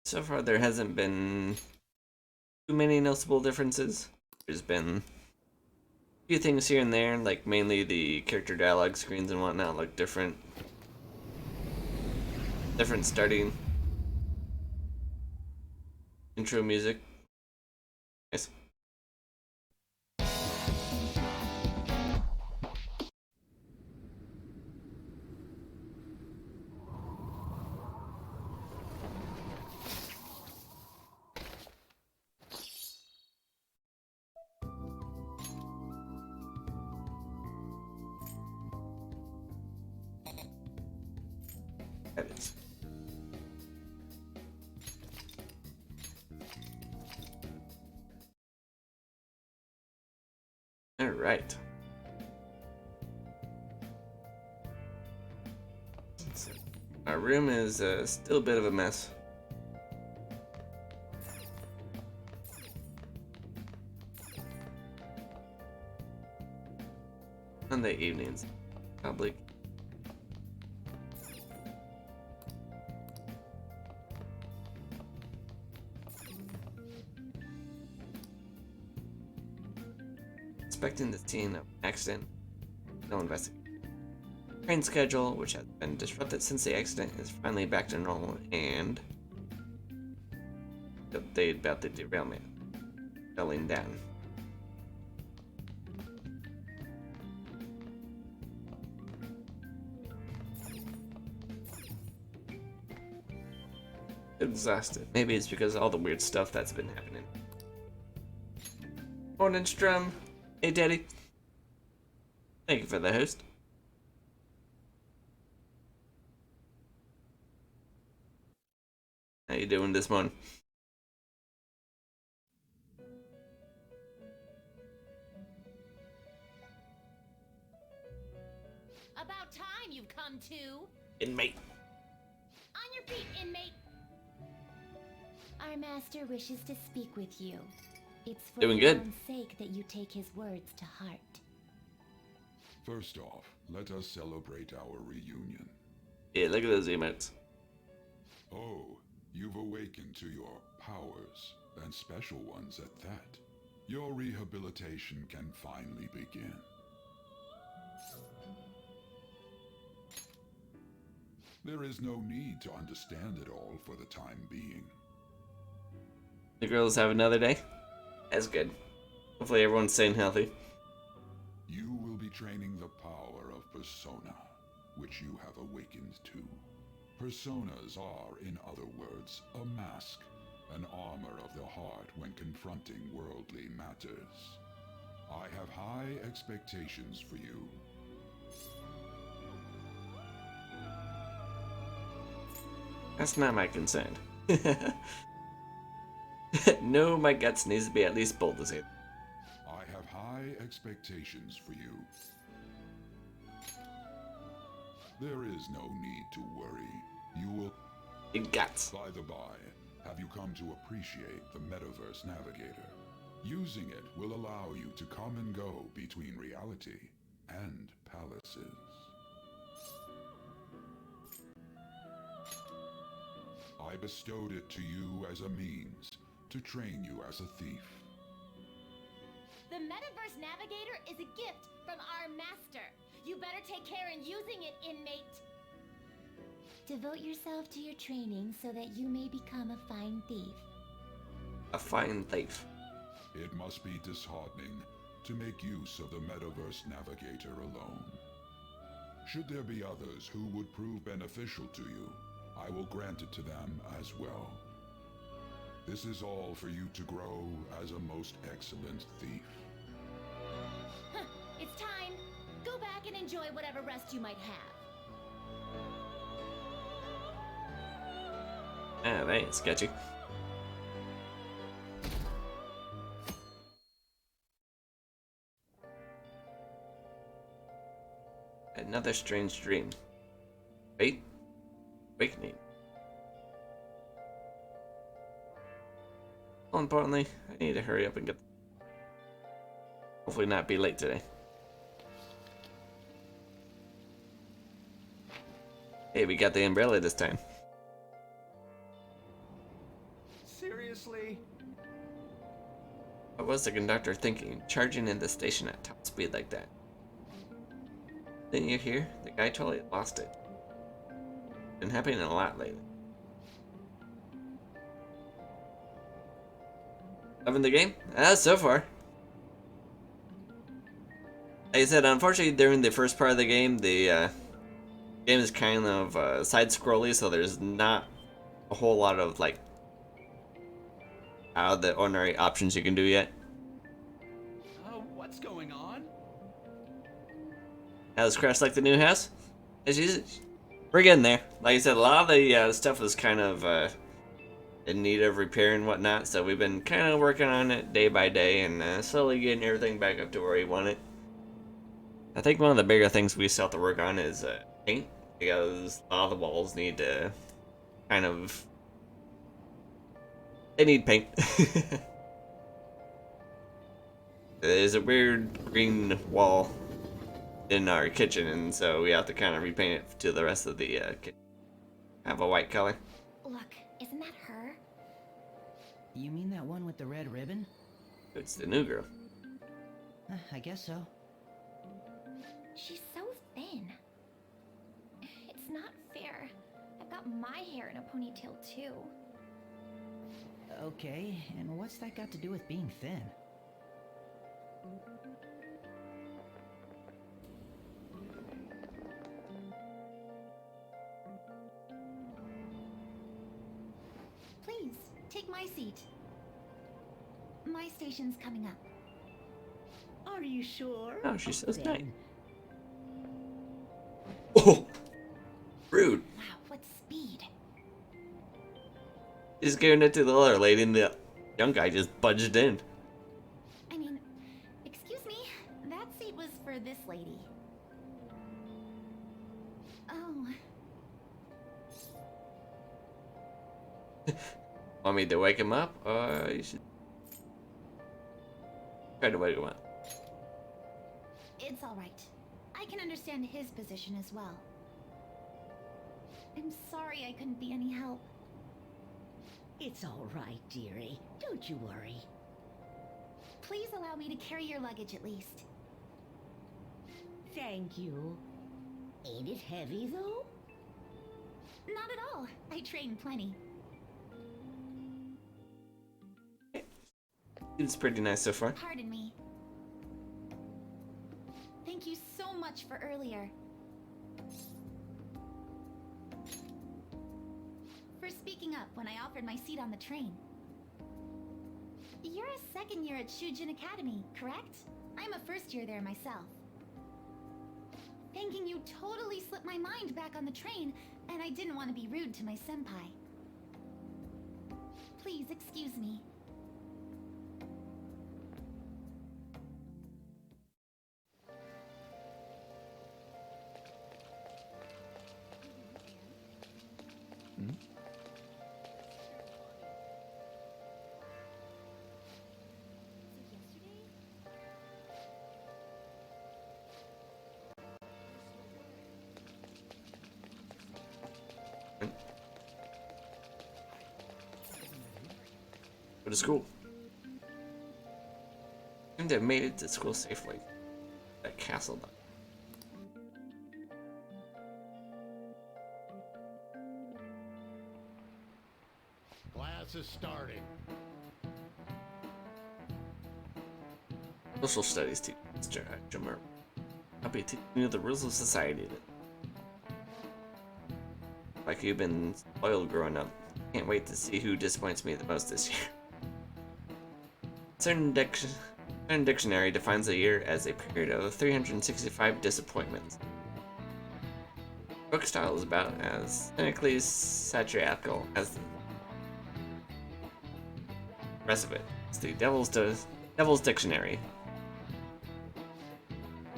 So far, there hasn't been too many noticeable differences. There's been a few things here and there, like mainly the character dialogue screens and whatnot look different. Different starting intro music. Nice. That is. All right. So, our room is still a bit of a mess. Sunday evenings, probably. Expecting the scene of accident, no investigation. Train schedule, which has been disrupted since the accident, is finally back to normal, and update about the derailment settling down. Exhausted. Maybe it's because of all the weird stuff that's been happening. Morning, Strum. Hey, Daddy. Thank you for the host. How you doing this morning? About time you've come to. Inmate. On your feet, inmate. Our master wishes to speak with you. It's for Doing your good. own sake that you take his words to heart. First off, let us celebrate our reunion. Yeah, look at those emotes. Oh, you've awakened to your powers, and special ones at that. Your rehabilitation can finally begin. There is no need to understand it all for the time being. The girls have another day? That's good. Hopefully everyone's staying healthy. You will be training the power of Persona, which you have awakened to. Personas are, in other words, a mask, an armor of the heart when confronting worldly matters. I have high expectations for you. That's not my concern. No, my guts needs to be at least bold as it. I have high expectations for you. There is no need to worry. You will... Big guts. By the by, have you come to appreciate the Metaverse Navigator? Using it will allow you to come and go between reality and palaces. I bestowed it to you as a means to train you as a thief. The Metaverse Navigator is a gift from our master. You better take care in using it, inmate. Devote yourself to your training so that you may become a fine thief. A fine thief. It must be disheartening to make use of the Metaverse Navigator alone. Should there be others who would prove beneficial to you, I will grant it to them as well. This is all for you to grow as a most excellent thief. It's time. Go back and enjoy whatever rest you might have. Ah, that ain't sketchy. Another strange dream. Wait. Awakening. More importantly, I need to hurry up and get... Hopefully not be late today. Hey, we got the umbrella this time. Seriously? What was the conductor thinking, charging in the station at top speed like that? Didn't you hear? The guy totally lost it. Been happening a lot lately. Loving the game? So far. Like I said, unfortunately, during the first part of the game game is kind of side-scrolly, so there's not a whole lot of like out of the ordinary options you can do yet. What's going on? How's Crash like the new house? We're getting there. Like I said, a lot of the stuff is kind of in need of repair and whatnot, so we've been kind of working on it day by day and slowly getting everything back up to where we want it. I think one of the bigger things we still have to work on is paint, because a lot of the walls need to kind of... They need paint. There's a weird green wall in our kitchen, and so we have to kind of repaint it to the rest of the kitchen. Have a white color. Look, isn't that her? You mean that one with the red ribbon? It's the new girl. I guess so. She's so thin. It's not fair. I've got my hair in a ponytail too. Okay, and what's that got to do with being thin? Please, take my seat. My station's coming up. Are you sure? Oh, she's so Then nice. Oh! Rude. Wow, what speed. He's giving it to the other lady, and the young guy just budged in. I mean, excuse me, that seat was for this lady. Oh, Want me to wake him up? Or you should try to wake him up. it's all right. I can understand his position as well. I'm sorry I couldn't be any help. It's all right, dearie. Don't you worry. Please allow me to carry your luggage at least. Thank you. Ain't it heavy, though? Not at all. I train plenty. It's pretty nice so far. Pardon me. Thank you so much for earlier. For speaking up when I offered my seat on the train. You're a second year at Shujin Academy, correct? I'm a first year there myself. Thanking you totally slipped my mind back on the train, and I didn't want to be rude to my senpai. Please excuse me. Go to school. Seem to have made it to school safely. That castle. Class is starting. Social studies teacher, Mr. Jammer. I'll be teaching you the rules of society. Like you've been spoiled growing up. Can't wait to see who disappoints me the most this year. Certain dictionary defines a year as a period of 365 disappointments. Book style is about as cynically satirical as the rest of it. It's the Devil's Dictionary.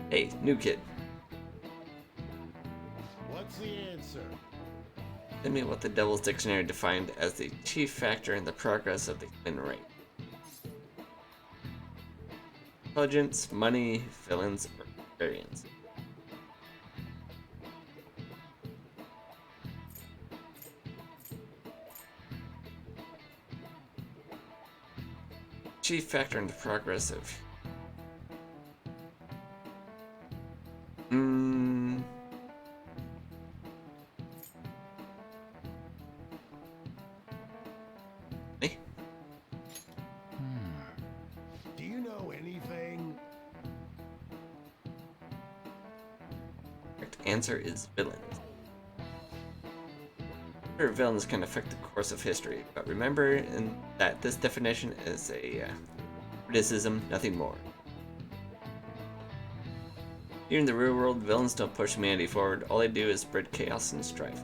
Hey, new kid. What's the answer? Tell me what the Devil's Dictionary defined as the chief factor in the progress of the human race. Intelligence, money, feelings, or experience. chief factor in the progress of... Eh? Do you know anything? Correct answer is villains. Sure, villains can affect the course of history, but remember that this definition is a criticism, nothing more. Here in the real world, villains don't push humanity forward. All they do is spread chaos and strife.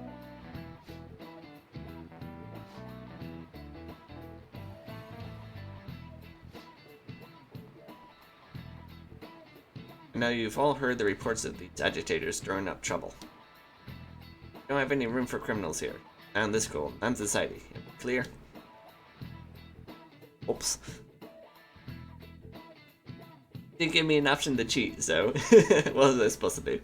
Now you've all heard the reports of these agitators stirring up trouble. We don't have any room for criminals here. Not in this school, not in society. Clear? Oops. Didn't give me an option to cheat, so what was I supposed to do?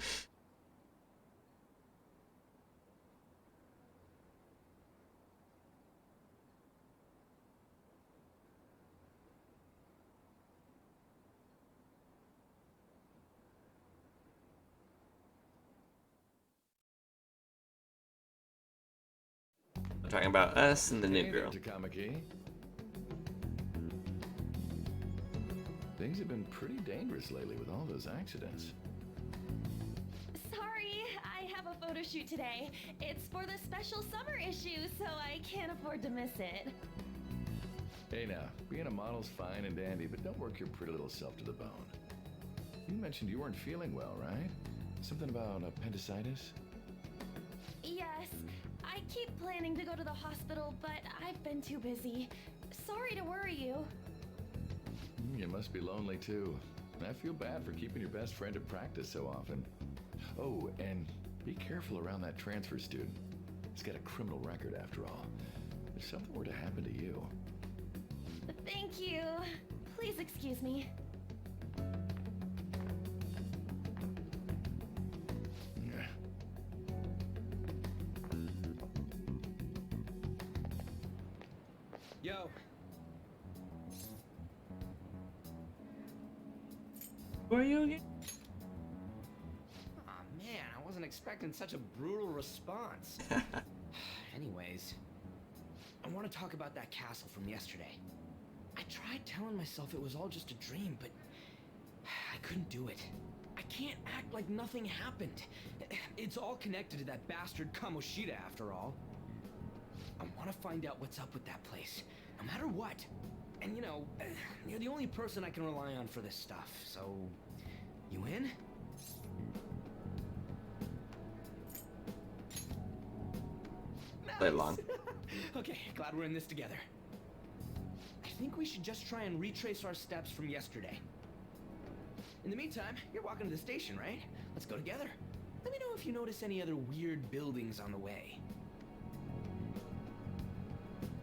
I'm talking about us and the new girl. Takamaki. Things have been pretty dangerous lately with all those accidents. Sorry, I have a photo shoot today. It's for the special summer issue, so I can't afford to miss it. Hey now, being a model's fine and dandy, but don't work your pretty little self to the bone. You mentioned you weren't feeling well, right? Something about appendicitis? Yes, I keep planning to go to the hospital, but I've been too busy. Sorry to worry you. You must be lonely too. I feel bad for keeping your best friend at practice so often. Oh, and be careful around that transfer student. He's got a criminal record after all. If something were to happen to you. Thank you. Please excuse me. Yo. Who are you again? Aw, man, I wasn't expecting such a brutal response. Anyways, I want to talk about that castle from yesterday. I tried telling myself it was all just a dream, but I couldn't do it. I can't act like nothing happened. It's all connected to that bastard Kamoshida, after all. I want to find out what's up with that place, no matter what. And you know, you're the only person I can rely on for this stuff, so... You in? Play along. Okay, glad we're in this together. I think we should just try and retrace our steps from yesterday. In the meantime, you're walking to the station, right? Let's go together. Let me know if you notice any other weird buildings on the way.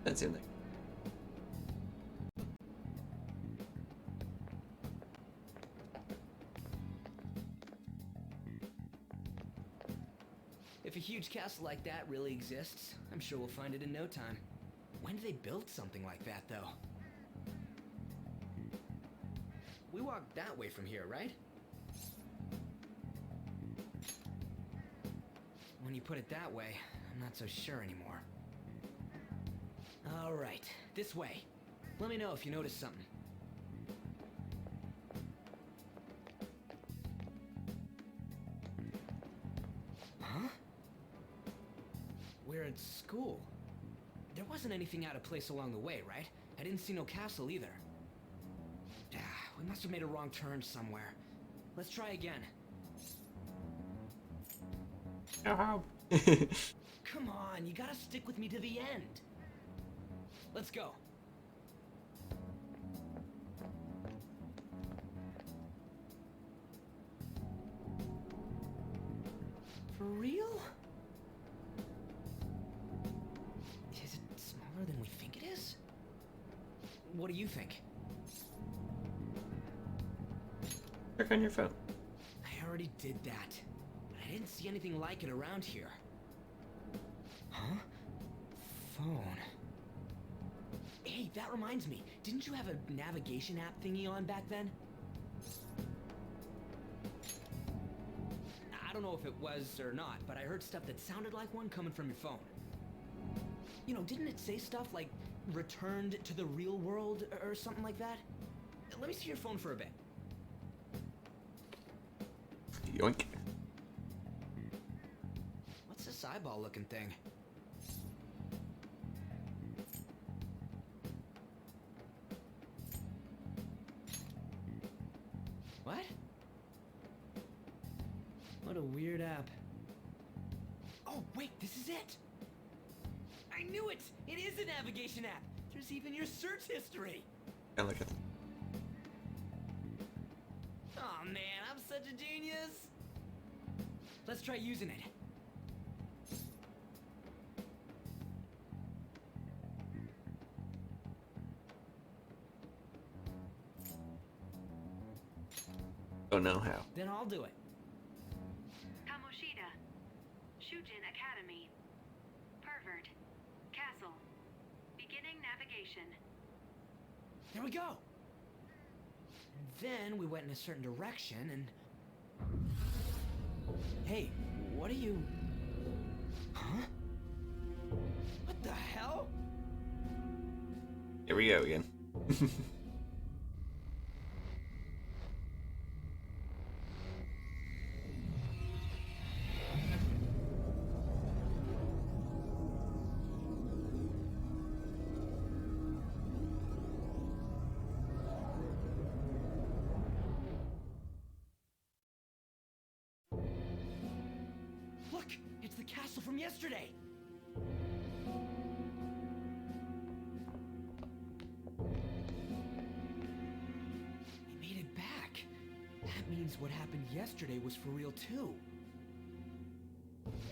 That's in there. If a huge castle like that really exists, I'm sure we'll find it in no time. When did they build something like that, though? We walk that way from here, right? When you put it that way, I'm not so sure anymore. All right, this way. Let me know if you notice something. Huh? We're at school. There wasn't anything out of place along the way, right? I didn't see no castle either. We must have made a wrong turn somewhere. Let's try again. Oh. Come on, you gotta stick with me to the end. Let's go. For real? Is it smaller than we think it is? What do you think? Check on your phone. I already did that. But I didn't see anything like it around here. Huh? Phone. Hey, that reminds me. Didn't you have a navigation app thingy on back then? I don't know if it was or not, but I heard stuff that sounded like one coming from your phone. You know, didn't it say stuff like returned to the real world or something like that? Let me see your phone for a bit. Yoink. What's this eyeball looking thing? What? What a weird app. Oh, wait, this is it! I knew it! It is a navigation app! There's even your search history! I like it. Oh man, I'm such a genius! Let's try using it. Don't know how. Then I'll do it. Kamoshida, Shujin Academy, Pervert, Castle, beginning navigation. There we go! Then we went in a certain direction and... Hey, what are you... Huh? What the hell? Here we go again. Look, it's the castle from yesterday! We made it back. That means what happened yesterday was for real too.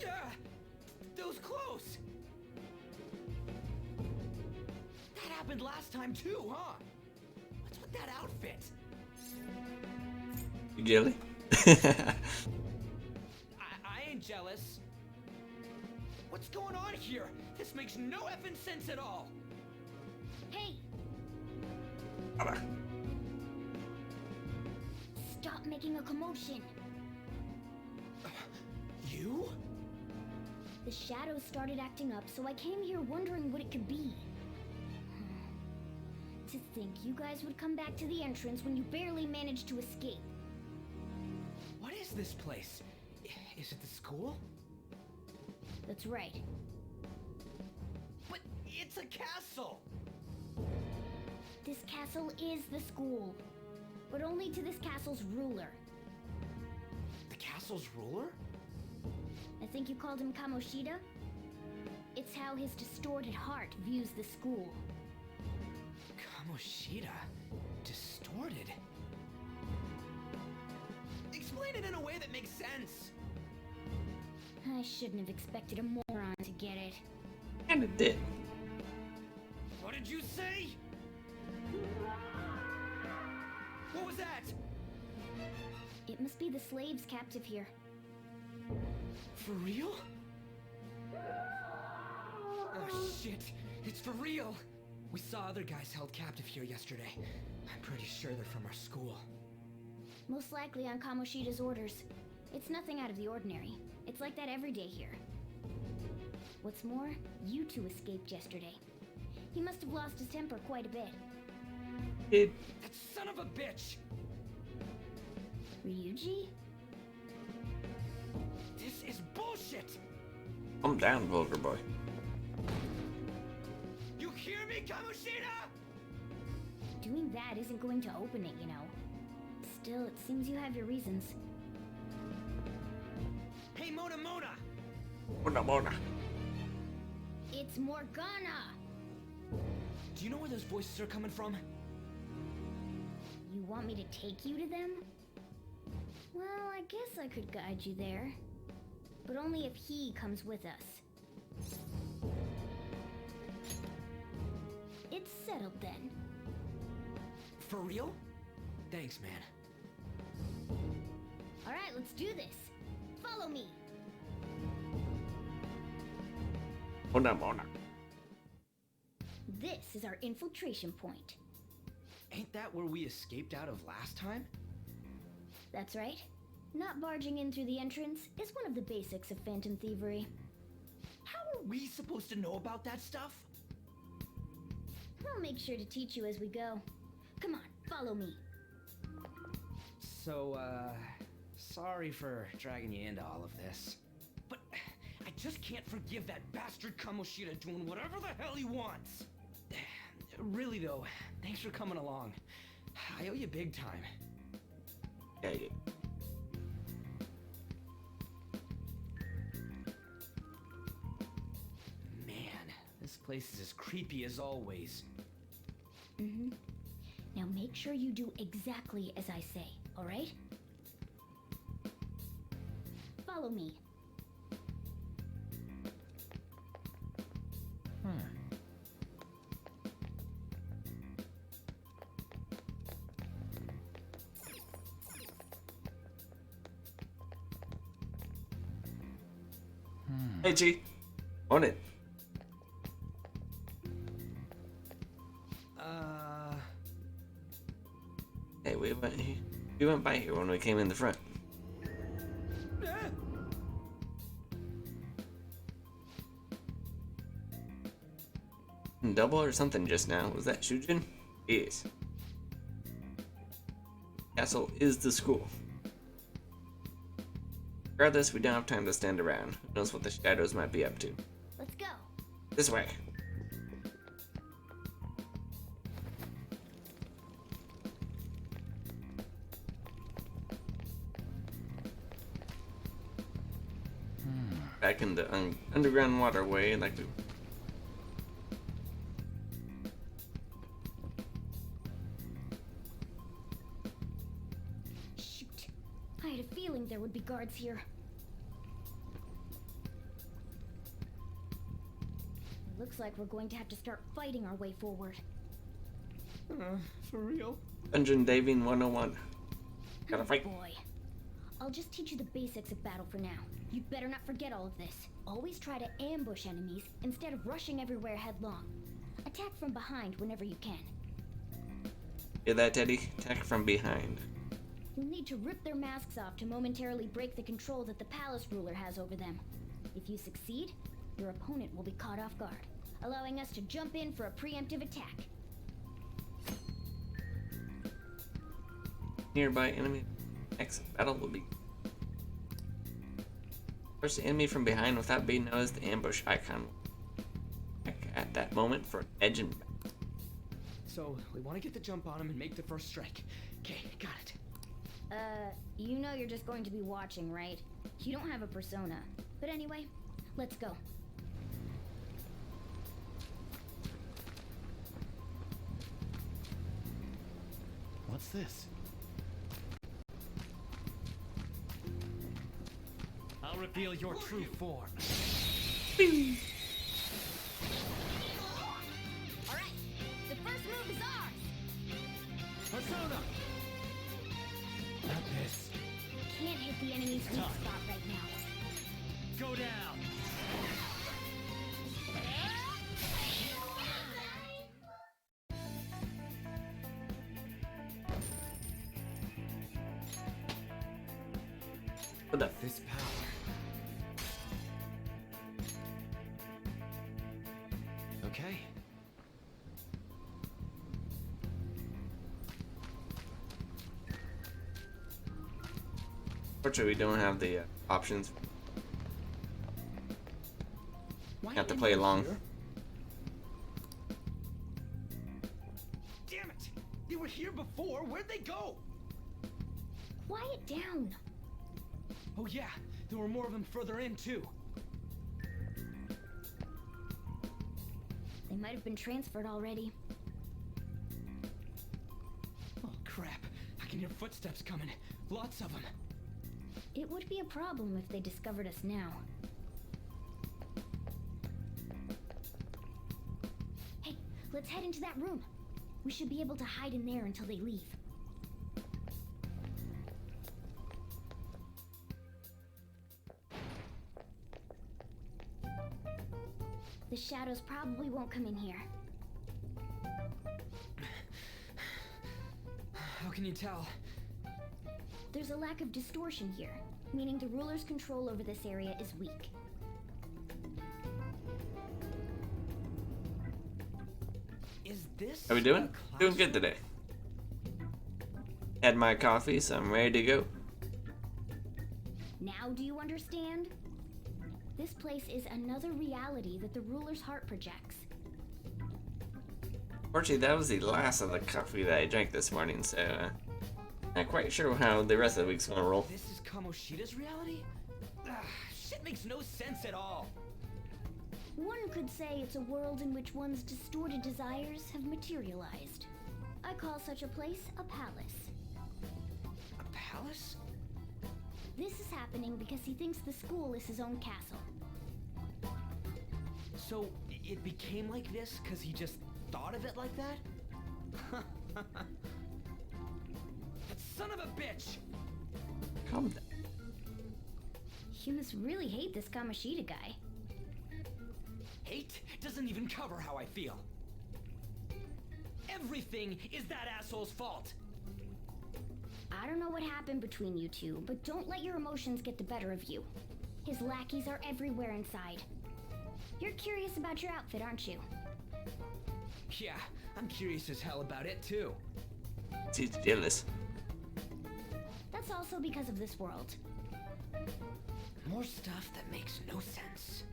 Yeah, that was close! That happened last time too, huh? What's with that outfit? You jelly? I ain't jealous. What's going on here? This makes no effing sense at all. Hey, Bye-bye. stop making a commotion. You? The shadows started acting up, so I came here wondering what it could be. To think you guys would come back to the entrance when you barely managed to escape. What is this place? Is it the school? That's right. But it's a castle! This castle is the school, but only to this castle's ruler. The castle's ruler? I think you called him Kamoshida? It's how his distorted heart views the school. Kamoshida? Distorted? Explain it in a way that makes sense! I shouldn't have expected a moron to get it. And it did. What did you say? What was that? It must be the slaves captive here. For real? Oh shit, it's for real! We saw other guys held captive here yesterday. I'm pretty sure they're from our school. Most likely on Kamoshida's orders. It's nothing out of the ordinary. It's like that every day here. What's more, you two escaped yesterday. He must have lost his temper quite a bit. It. That son of a bitch! Ryuji? This is bullshit! Calm down, vulgar boy. You hear me, Kamoshida? Doing that isn't going to open it, you know. Still, it seems you have your reasons. Hey, Mona Mona! Mona Mona. It's Morgana! Do you know where those voices are coming from? You want me to take you to them? Well, I guess I could guide you there. But only if he comes with us. It's settled then. For real? Thanks, man. Alright, let's do this. Follow me. Mona Mona. this is our infiltration point. Ain't that where we escaped out of last time? That's right. Not barging in through the entrance is one of the basics of phantom thievery. How are we supposed to know about that stuff? I'll make sure to teach you as we go. Come on, follow me. So, sorry for dragging you into all of this. But I just can't forgive that bastard Kamoshida doing whatever the hell he wants. Really though, thanks for coming along. I owe you big time. Yeah, you. Man, this place is as creepy as always. Mm-hmm. Now make sure you do exactly as I say, alright? Follow me. Hey, G. On it. Hey, we went by here when we came in the front. Double or something just now. Was that Shujin? Yes. Castle is the school. Regardless, we don't have time to stand around. Who knows what the shadows might be up to? Let's go. This way. Back in the underground waterway, like we. Shoot. I had a feeling there would be guards here. It looks like we're going to have to start fighting our way forward. For real? Dungeon Daving 101. Gotta fight. Boy. I'll just teach you the basics of battle for now. You'd better not forget all of this. Always try to ambush enemies instead of rushing everywhere headlong. Attack from behind whenever you can. Hear that, Teddy? Attack from behind. You'll need to rip their masks off to momentarily break the control that the palace ruler has over them. If you succeed, your opponent will be caught off guard, allowing us to jump in for a preemptive attack. Nearby enemy. Next battle will be. Push the enemy from behind without being noticed. The ambush icon will at that moment for edge and back. So, we want to get the jump on him and make the first strike. Okay, got it. You know you're just going to be watching, right? You don't have a persona. But anyway, let's go. What's this? I'll reveal your true form. Alright, the first move is ours! Persona! Not this. Can't hit the enemy's weak spot right now. Go down! What the? This power. Okay. Fortunately, we don't have the options. Why Have to am play I along. here? Damn it! They were here before. Where'd they go? Quiet down. Oh yeah, there were more of them further in too. They might have been transferred already. Oh crap! I can hear footsteps coming. Lots of them. It would be a problem if they discovered us now. Hey, let's head into that room. We should be able to hide in there until they leave. The shadows probably won't come in here. can you tell? There's a lack of distortion here, meaning the ruler's control over this area is weak. Is this How we doing? a Doing good today. Had my coffee, so I'm ready to go. Now do you understand? This place is another reality that the ruler's heart projects. Fortunately, that was the last of the coffee that I drank this morning, so not quite sure how the rest of the week's gonna roll. This is Kamoshida's reality? Shit makes no sense at all. One could say it's a world in which one's distorted desires have materialized. I call such a place a palace. A palace? This is happening because he thinks the school is his own castle. So it became like this because he just thought of it like that? That son of a bitch! Calm down. You must really hate this Kamoshida guy. Hate doesn't even cover how I feel. Everything is that asshole's fault. I don't know what happened between you two, but don't let your emotions get the better of you. His lackeys are everywhere inside. You're curious about your outfit, aren't you? Yeah, I'm curious as hell about it too. She's jealous. That's also because of this world. More stuff that makes no sense.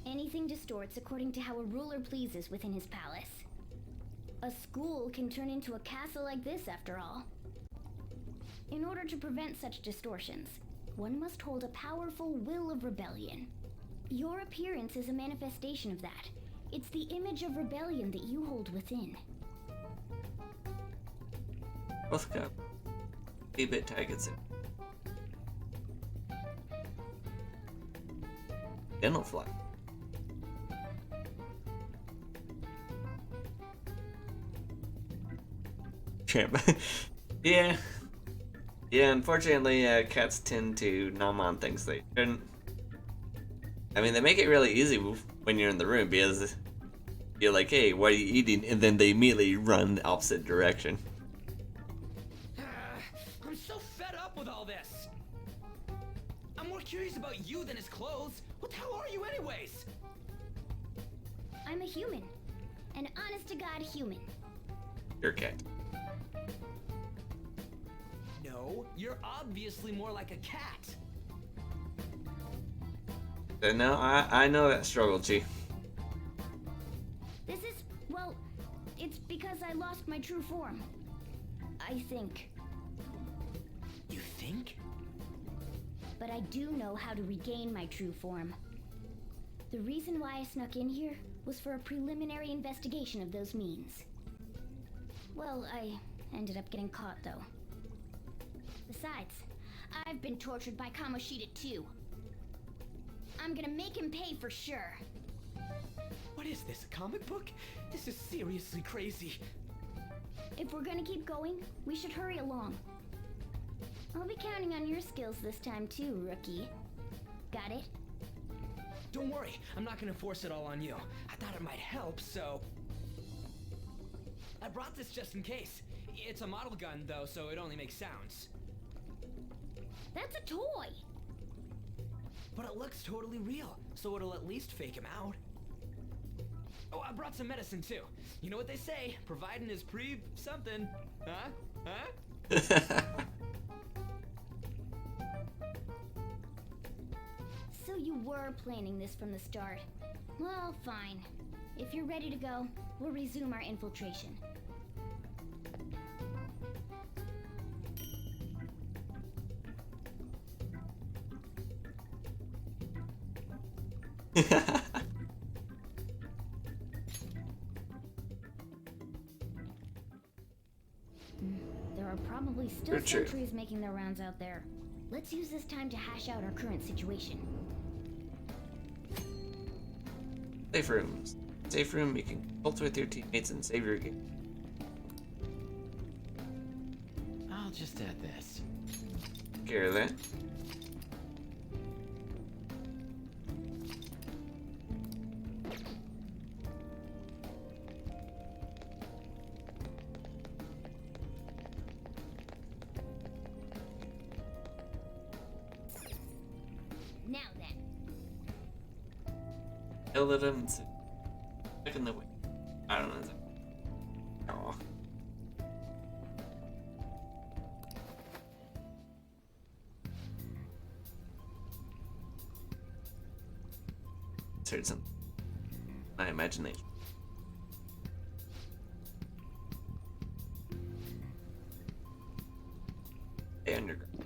Anything distorts according to how a ruler pleases within his palace. A school can turn into a castle like this, after all. In order to prevent such distortions, one must hold a powerful will of rebellion. Your appearance is a manifestation of that. It's the image of rebellion that you hold within. Both got a bit targets. Dental fly. Champ. Yeah. Yeah, unfortunately, cats tend to nom on things they shouldn't. I mean, they make it really easy when you're in the room because you're like, hey, what are you eating? And then they immediately run the opposite direction. I'm so fed up with all this. I'm more curious about you than his clothes. What the hell are you anyways? I'm a human. An honest-to-God human. Your cat. No, you're obviously more like a cat. No, I know that struggle, Chi. This is, well, it's because I lost my true form. I think. You think? But I do know how to regain my true form. The reason why I snuck in here was for a preliminary investigation of those means. Well, I ended up getting caught, though. Besides, I've been tortured by Kamoshida too. I'm gonna make him pay for sure. What is this, a comic book? This is seriously crazy. If we're gonna keep going, we should hurry along. I'll be counting on your skills this time too, rookie. Got it? Don't worry, I'm not gonna force it all on you. I thought it might help, so... I brought this just in case. It's a model gun, though, so it only makes sounds. That's a toy! But it looks totally real, so it'll at least fake him out. Oh, I brought some medicine, too. You know what they say, providing is something. Huh? Huh? So you were planning this from the start. Well, fine. If you're ready to go, we'll resume our infiltration. There are probably still sentries making their rounds out there. Let's use this time to hash out our current situation. Safe rooms. Safe room, you can consult with your teammates and save your game. I'll just add this. Take care of that. yelled at him and said, "Look in the way." I don't know. Aw. Heard something. My imagination. Underground.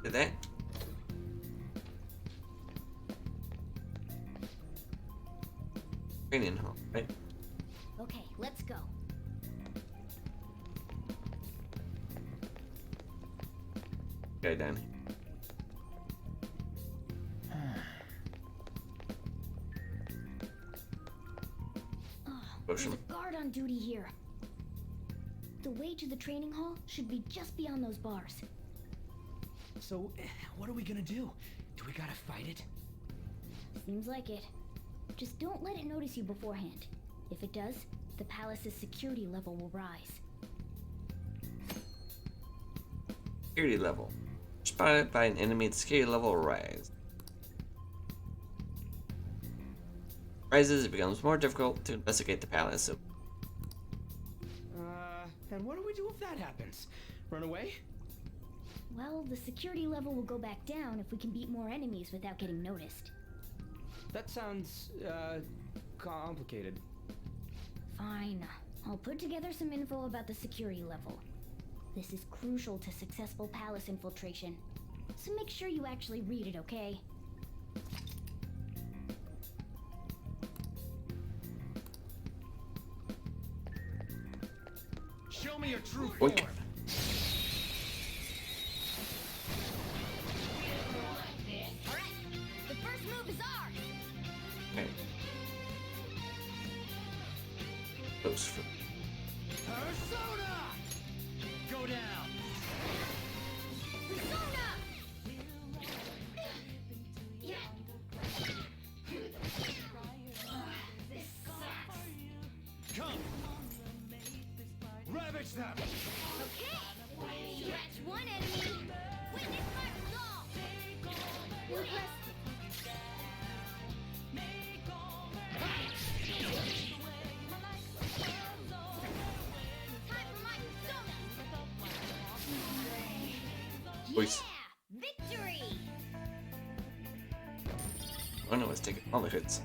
Did that? Training hall, right? Okay, let's go. Guy down here. There's a guard on duty here. The way to the training hall should be just beyond those bars. So, what are we gonna do? Do we gotta fight it? Seems like it. Just don't let it notice you beforehand. If it does, the palace's security level will rise. Security level. Spotted by an enemy, the security level will rise. Rises, it becomes more difficult to investigate the palace. So, and what do we do if that happens? Run away? Well, the security level will go back down if we can beat more enemies without getting noticed. That sounds, complicated. Fine. I'll put together some info about the security level. This is crucial to successful palace infiltration. So make sure you actually read it, okay? Show me your true form. Oink. Alright, the first move is ours! okay. Close for Persona! Go down. Persona! This sucks. Come. Ravage them. Okay! Scratch one enemy! Witness my resolve! We'll press time for my persona! Voice. Yeah! Victory! Oh no, it's taking all the hits.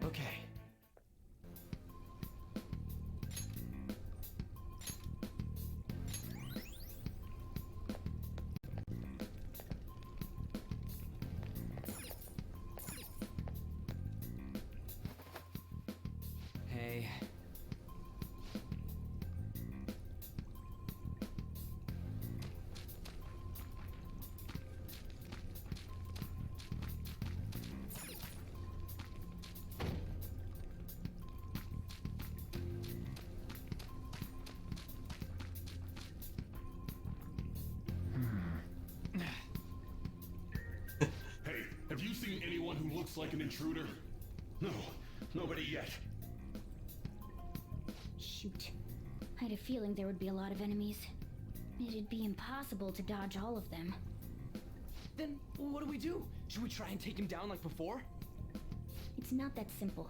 Okay. Hey. Hey, have you seen anyone who looks like an intruder? No, nobody yet. Shoot. I had a feeling there would be a lot of enemies. It'd be impossible to dodge all of them. Then what do we do? Should we try and take him down like before? It's not that simple.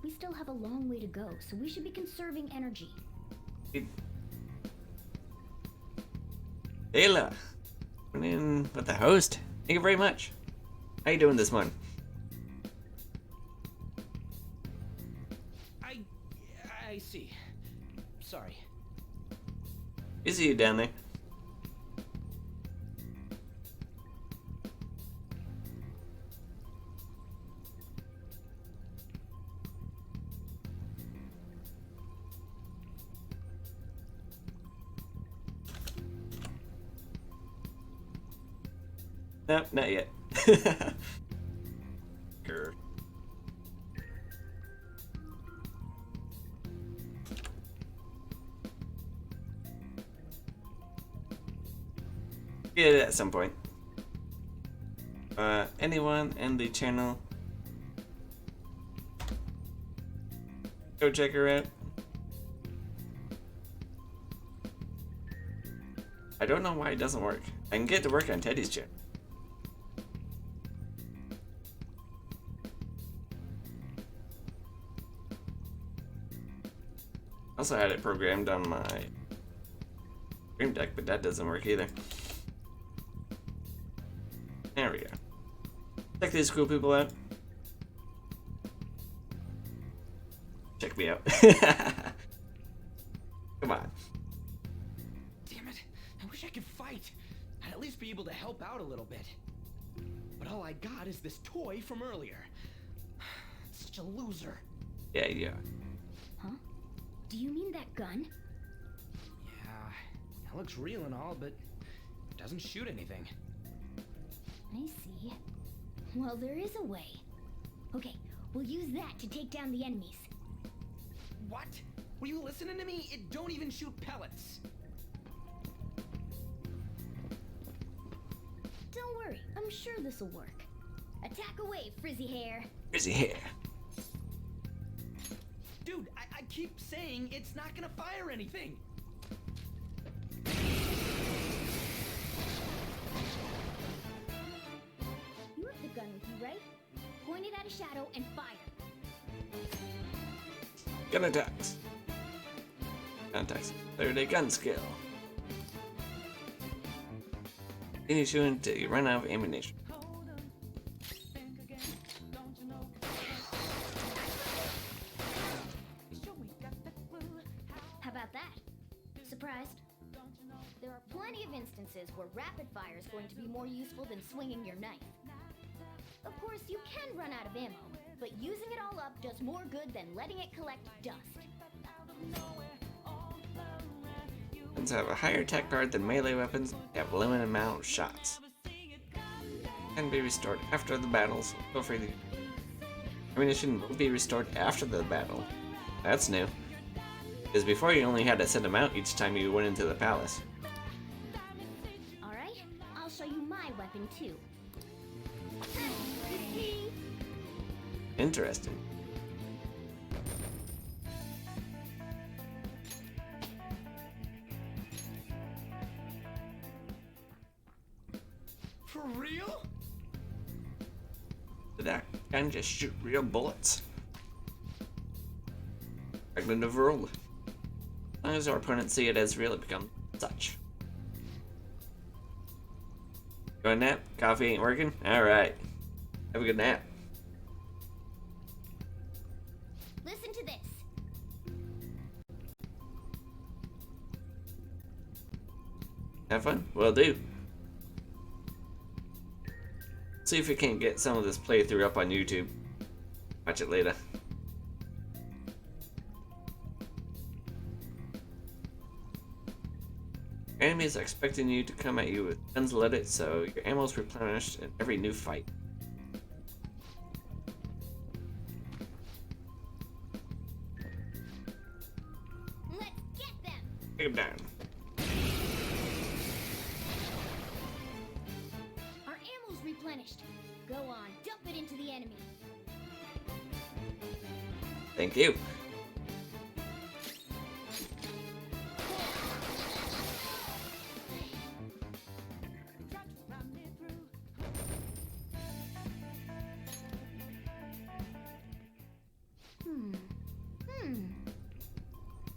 We still have a long way to go, so we should be conserving energy. Ayla, went in with the host. Thank you very much. How you doing this morning? I see. Sorry. You see you down there. No, not yet. Grr. Get it at some point. Anyone in the channel, go check her out. I don't know why it doesn't work. I can get to work on Teddy's chip. Also had it programmed on my Dream Deck, but that doesn't work either. There we go. Check these cool people out. Check me out. Come on. Damn it. I wish I could fight. I'd at least be able to help out a little bit. But all I got is this toy from earlier. Such a loser. Yeah. Huh? Do you mean that gun? Yeah, it looks real and all, but it doesn't shoot anything. I see. Well, there is a way. Okay, we'll use that to take down the enemies. What? Were you listening to me? It don't even shoot pellets. Don't worry, I'm sure this'll work. Attack away, frizzy hair. Frizzy hair. Dude, I keep saying it's not gonna fire anything. You have the gun with you, right? Point it at a shadow and fire. Gun attacks. Gun attacks. Third day gun skill. Continue shooting until you run out of ammunition. How about that? Surprised? There are plenty of instances where rapid fire is going to be more useful than swinging your knife. Of course, you can run out of ammo, but using it all up does more good than letting it collect dust. Weapons have a higher attack power than melee weapons. They have a limited amount of shots. Can be restored after the battle, so feel free to. Ammunition will be restored after the battle. That's new. Because before you only had to send them out each time you went into the palace. Alright, I'll show you my weapon too. Interesting. For real? That can just shoot real bullets. Fragment of world. As long as our opponents see it as real, it becomes such. Go a nap? Coffee ain't working? Alright. Have a good nap. Listen to this. Have fun? Will do. See if we can't get some of this playthrough up on YouTube. Watch it later. Enemies are expecting you to come at you with guns loaded, so your ammo is replenished in every new fight. Let's get them! Take them down. Our ammo's replenished. Go on, dump it into the enemy. Thank you.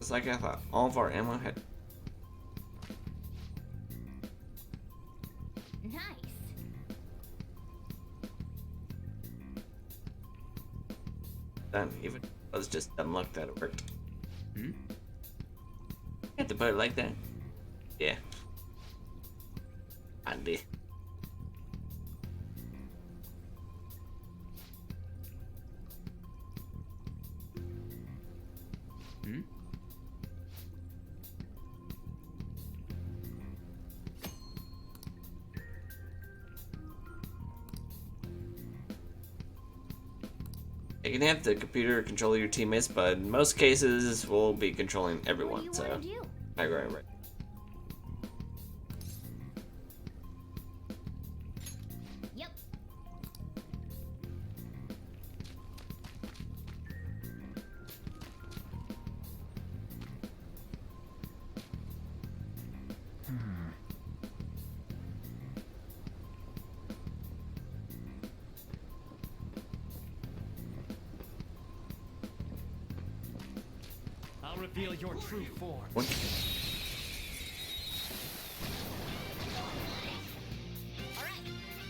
It's like I thought all of our ammo had. Nice. Done. Even it was just dumb luck that it worked. You have to put it like that. Yeah. Andy. You can have the computer control your teammates, but in most cases, we'll be controlling everyone. What do you want to do? Right. Yep. reveal your true form. What? Alright,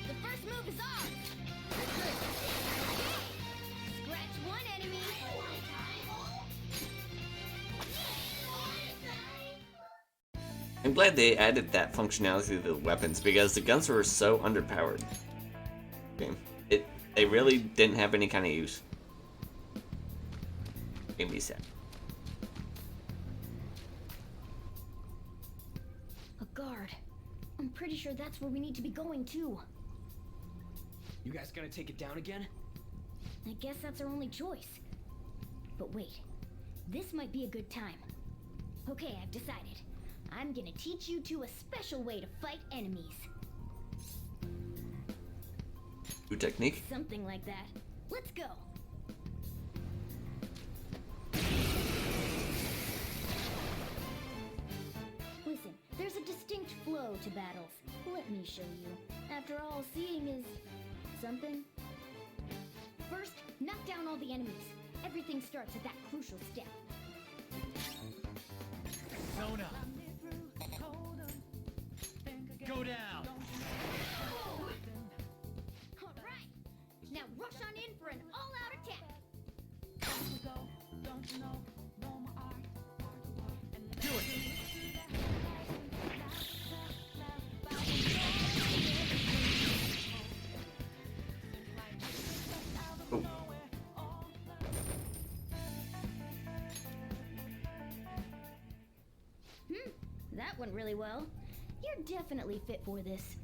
the first move is ours! Scratch one enemy! I'm glad they added that functionality to the weapons because the guns were so underpowered. Okay. They really didn't have any kind of use. Made me sad. A guard. I'm pretty sure that's where we need to be going too. You guys gonna take it down again? I guess that's our only choice. But wait, this might be a good time. Okay, I've decided. I'm gonna teach you two a special way to fight enemies. New technique? Something like that. Let's go. Listen, there's a distinct flow to battles. Let me show you. After all, seeing is something. First, knock down all the enemies. Everything starts at that crucial step. Sona. Go down. Alright! Now rush on in for an all-out attack! Do it. Oh. That went really well. You're definitely fit for this.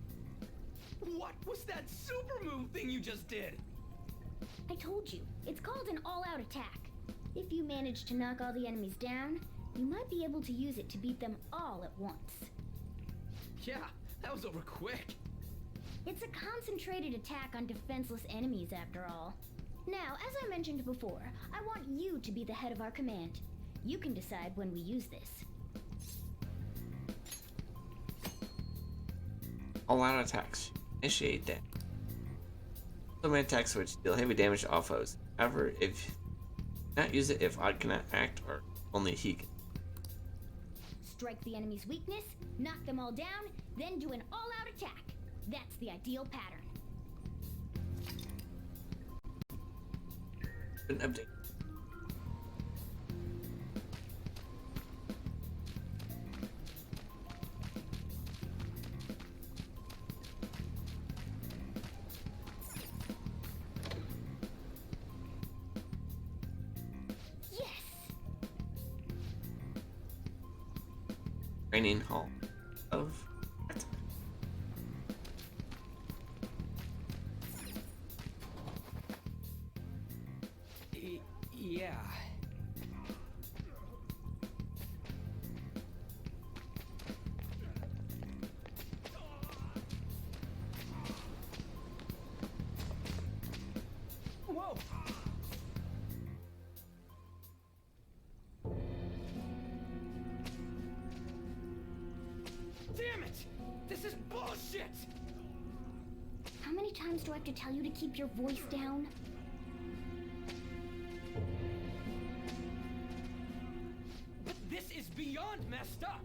What was that super move thing you just did? I told you, it's called an all-out attack. If you manage to knock all the enemies down, you might be able to use it to beat them all at once. Yeah, that was over quick. It's a concentrated attack on defenseless enemies after all. Now, as I mentioned before, I want you to be the head of our command. You can decide when we use this. All out attacks. Initiate that. Summon attacks which deal heavy damage to all foes. However, if not use it if Odd cannot act or only he can. Strike the enemy's weakness, knock them all down, then do an all-out attack. That's the ideal pattern. An update. Training hall of Yeah. Whoa! Damn it! This is bullshit! How many times do I have to tell you to keep your voice down? But this is beyond messed up!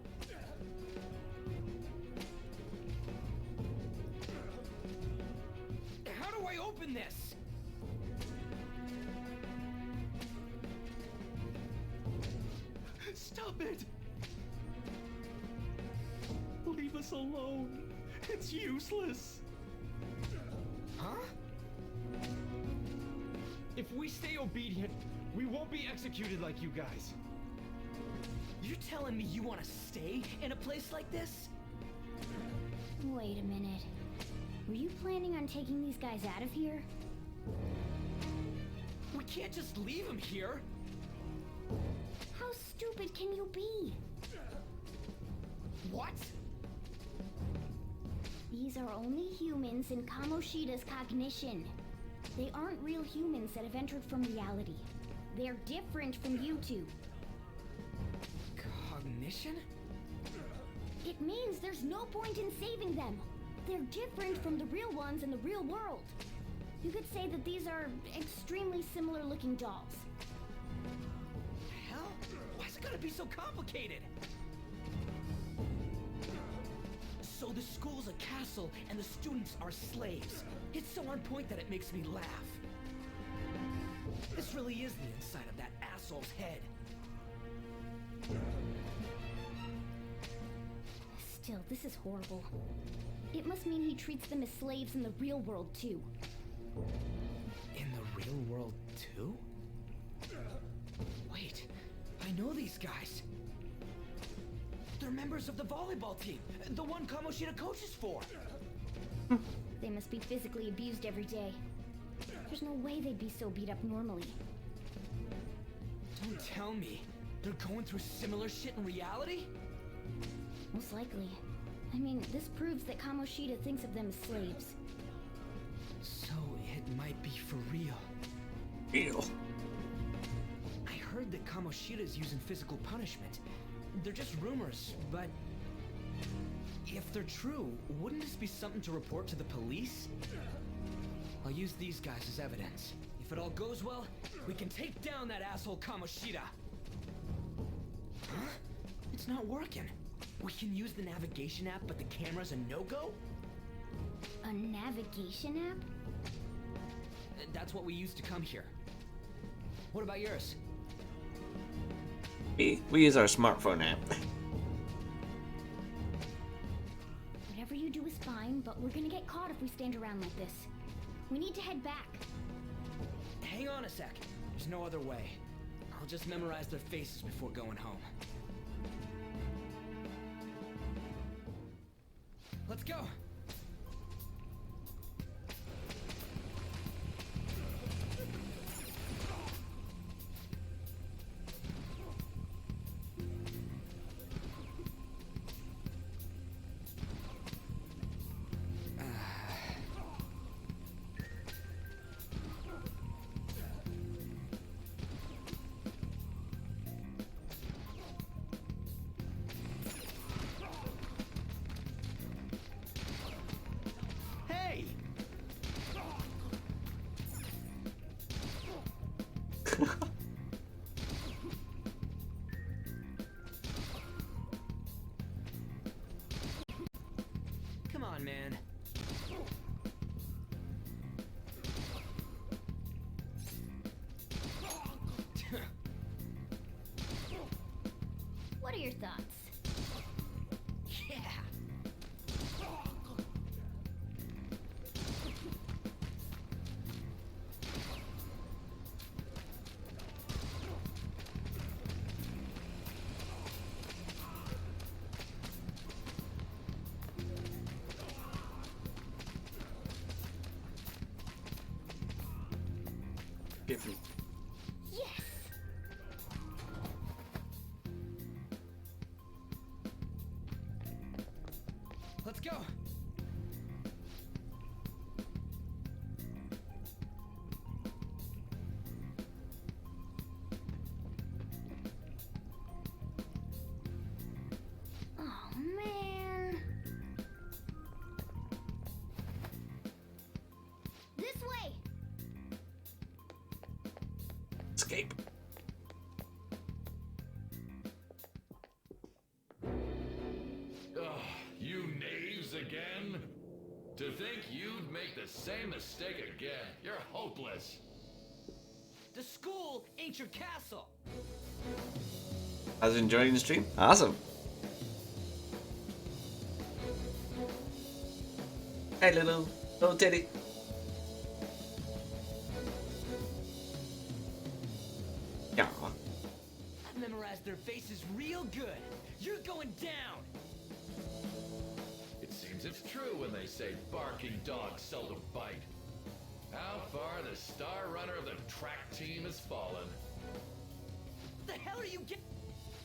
How do I open this? Stop it! Leave us alone. It's useless. Huh? If we stay obedient, we won't be executed like you guys. You telling me you want to stay in a place like this? Wait a minute. Were you planning on taking these guys out of here? We can't just leave him here. How stupid can you be? What? These are only humans in Kamoshida's cognition. They aren't real humans that have entered from reality. They're different from you two. Cognition? It means there's no point in saving them. They're different from the real ones in the real world. You could say that these are extremely similar looking dolls. Hell? Why's gotta be so complicated? So the school's a castle and the students are slaves. It's so on point that it makes me laugh. This really is the inside of that asshole's head. Still, this is horrible. It must mean he treats them as slaves in the real world, too. In the real world, too? Wait, I know these guys. They're members of the volleyball team, the one Kamoshida coaches for. They must be physically abused every day. There's no way they'd be so beat up normally. Don't tell me they're going through similar shit in reality? Most likely. I mean, this proves that Kamoshida thinks of them as slaves. So it might be for real. Ew. I heard that Kamoshida's using physical punishment. They're just rumors, but if they're true, wouldn't this be something to report to the police? I'll use these guys as evidence. If it all goes well, we can take down that asshole Kamoshida. Huh? It's not working. We can use the navigation app, but the camera's a no-go? A navigation app? That's what we used to come here. What about yours? We use our smartphone app. Whatever you do is fine, but we're gonna get caught if we stand around like this. We need to head back. Hang on a sec. There's no other way. I'll just memorize their faces before going home. Let's go! Hey! Come on, man. What are your thoughts? Yeah! Give me. Yes! Let's go! Oh, man. This way! Escape. Ugh, you knaves again? To think you'd make the same mistake again. You're hopeless. The school ain't your castle! I was enjoying the stream. Awesome. Hey, little teddy. Yeah. I've memorized their faces real good. You're going down! It seems it's true when they say barking dogs seldom bite. How far the star runner of the track team has fallen. The hell are you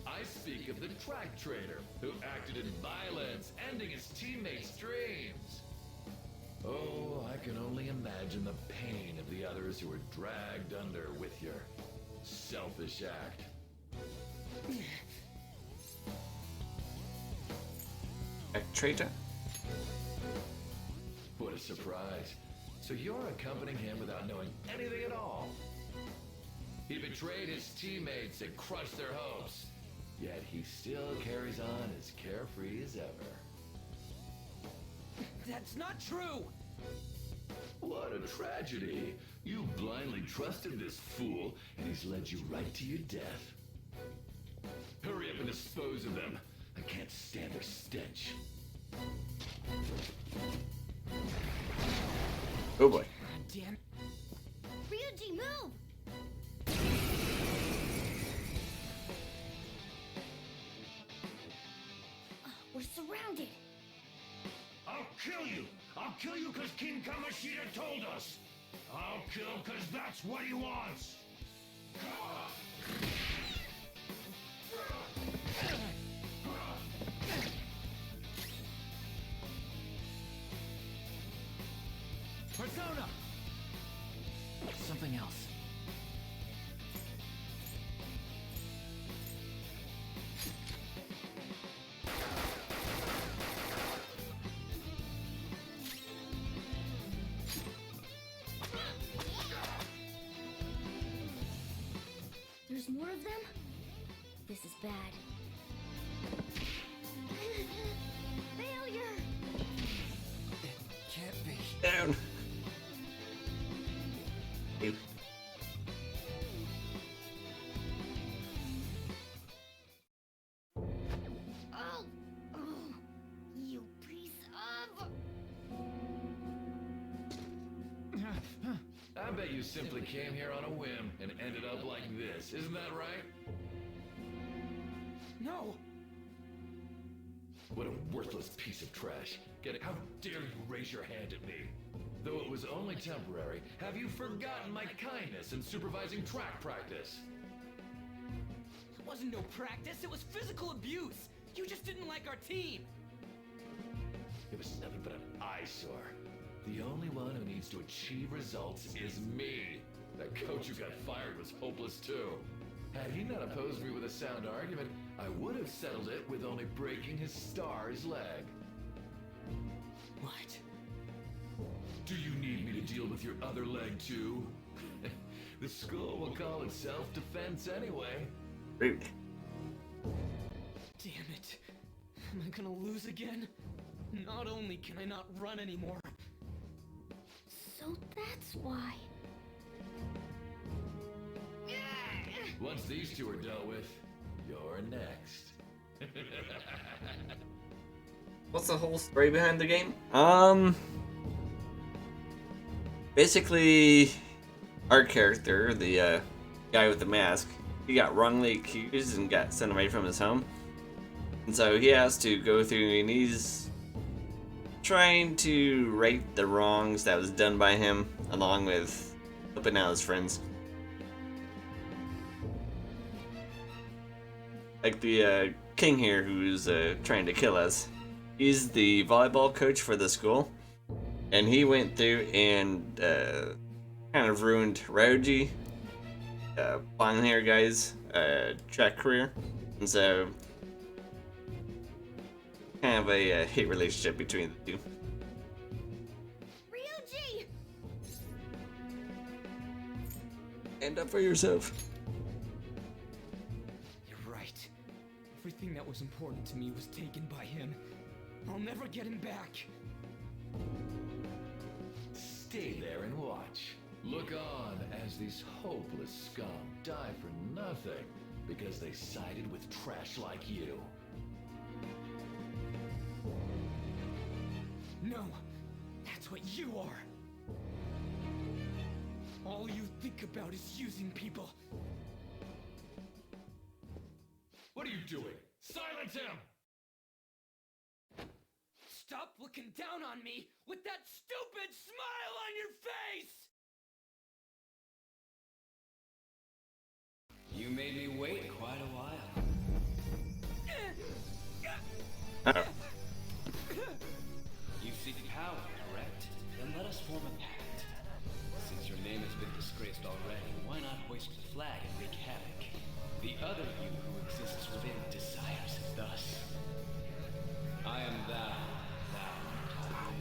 I speak of the track trainer, who acted in violence, ending his teammates' dreams. Oh, I can only imagine the pain of the others who were dragged under with your selfish act. A traitor? What a surprise. So you're accompanying him without knowing anything at all. He betrayed his teammates and crushed their hopes. Yet he still carries on as carefree as ever. That's not true! What a tragedy! You blindly trusted this fool, and he's led you right to your death. Hurry up and dispose of them. I can't stand their stench. Oh boy. Damn. Ryuji, move! We're surrounded. I'll kill you! I'll kill you because King Kamoshida told us! I'll kill because that's what he wants! Persona! Something else. There's more of them? This is bad. Failure! Can't be. Down. Ew. Oh! Oh! You piece of... I bet you simply came here on a whim and ended up like this. Isn't that right? No! What a worthless piece of trash. Get it? How dare you raise your hand at me? Though it was only temporary, have you forgotten my kindness in supervising track practice? It wasn't no practice, it was physical abuse! You just didn't like our team! It was nothing but an eyesore. The only one who needs to achieve results is me. That coach who got fired was hopeless too. Had he not opposed me with a sound argument, I would have settled it with only breaking his star's leg. What? Do you need me to deal with your other leg too? The school will call it self-defense anyway. Rude. Damn it. Am I gonna lose again? Not only can I not run anymore. So that's why. Once these two are dealt with, you're next. What's the whole story behind the game? Basically, our character, the guy with the mask, he got wrongly accused and got sent away from his home. And so he has to go through, and he's trying to right the wrongs that was done by him, along with helping out his friends. Like the king here, who's trying to kill us. He's the volleyball coach for the school, and he went through and kind of ruined Ryoji, blonde hair guy's track career, and so kind of a hate relationship between the two. Ryuji! Stand up for yourself. You're right. Everything that was important to me was taken by him. I'll never get him back. Stay there and watch. Look on as these hopeless scum die for nothing because they sided with trash like you. No, that's what you are. All you think about is using people. What are you doing? Silence him! Stop looking down on me with that stupid smile on your face! You made me wait quite a while. You seek power, correct? Then let us form a pact. Since your name has been disgraced already, why not hoist the flag and wreak havoc? The other you who exists within desires it thus. I am thou, thou art I.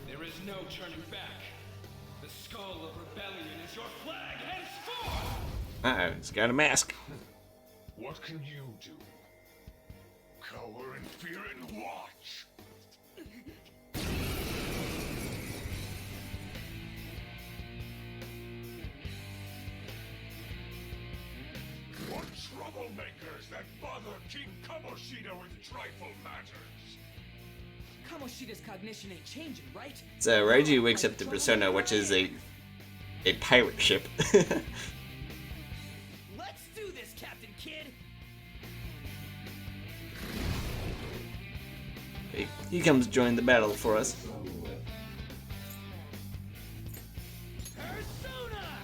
There is no turning back. The skull of rebellion is your flag henceforth! Uh-oh, he's got a mask. What can you do? Cower in fear and watch! What troublemakers that bother King Kamoshida with trifle matters? Kamoshida's cognition ain't changing, right? So Raiji wakes up to Persona, which is a pirate ship. Let's do this, Captain Kid! He comes join the battle for us. Persona!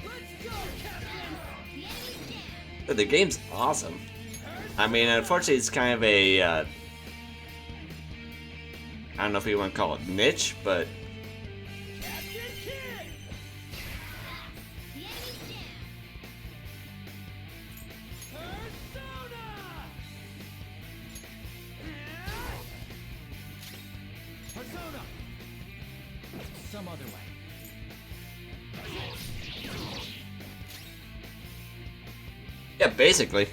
Let's go, Captain! The game's awesome. I mean, unfortunately, it's kind of a I don't know if you want to call it niche, but Persona! Some other way. yeah, basically.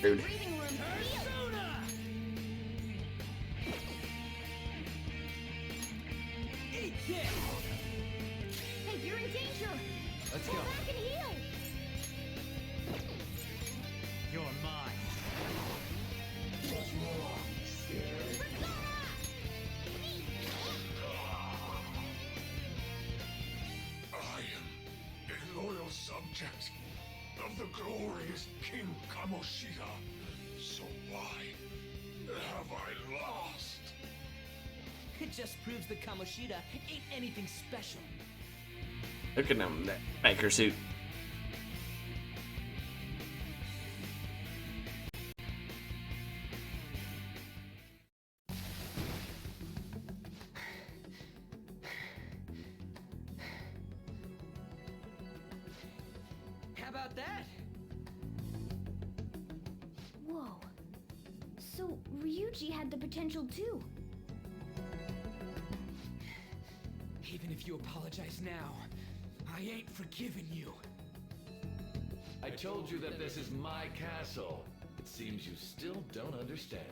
Rude. Hey, you're in danger! Let's Go go. back and heal! You're mine. I am a loyal subject of the glorious King Kamoshida. So why have I lost? It just proves that Kamoshida ain't anything special. Look at him, that biker suit. How about that? Whoa. So, Ryuji had the potential too. Even if you apologize now, I ain't forgiving you. I told you that this is my castle. It seems you still don't understand.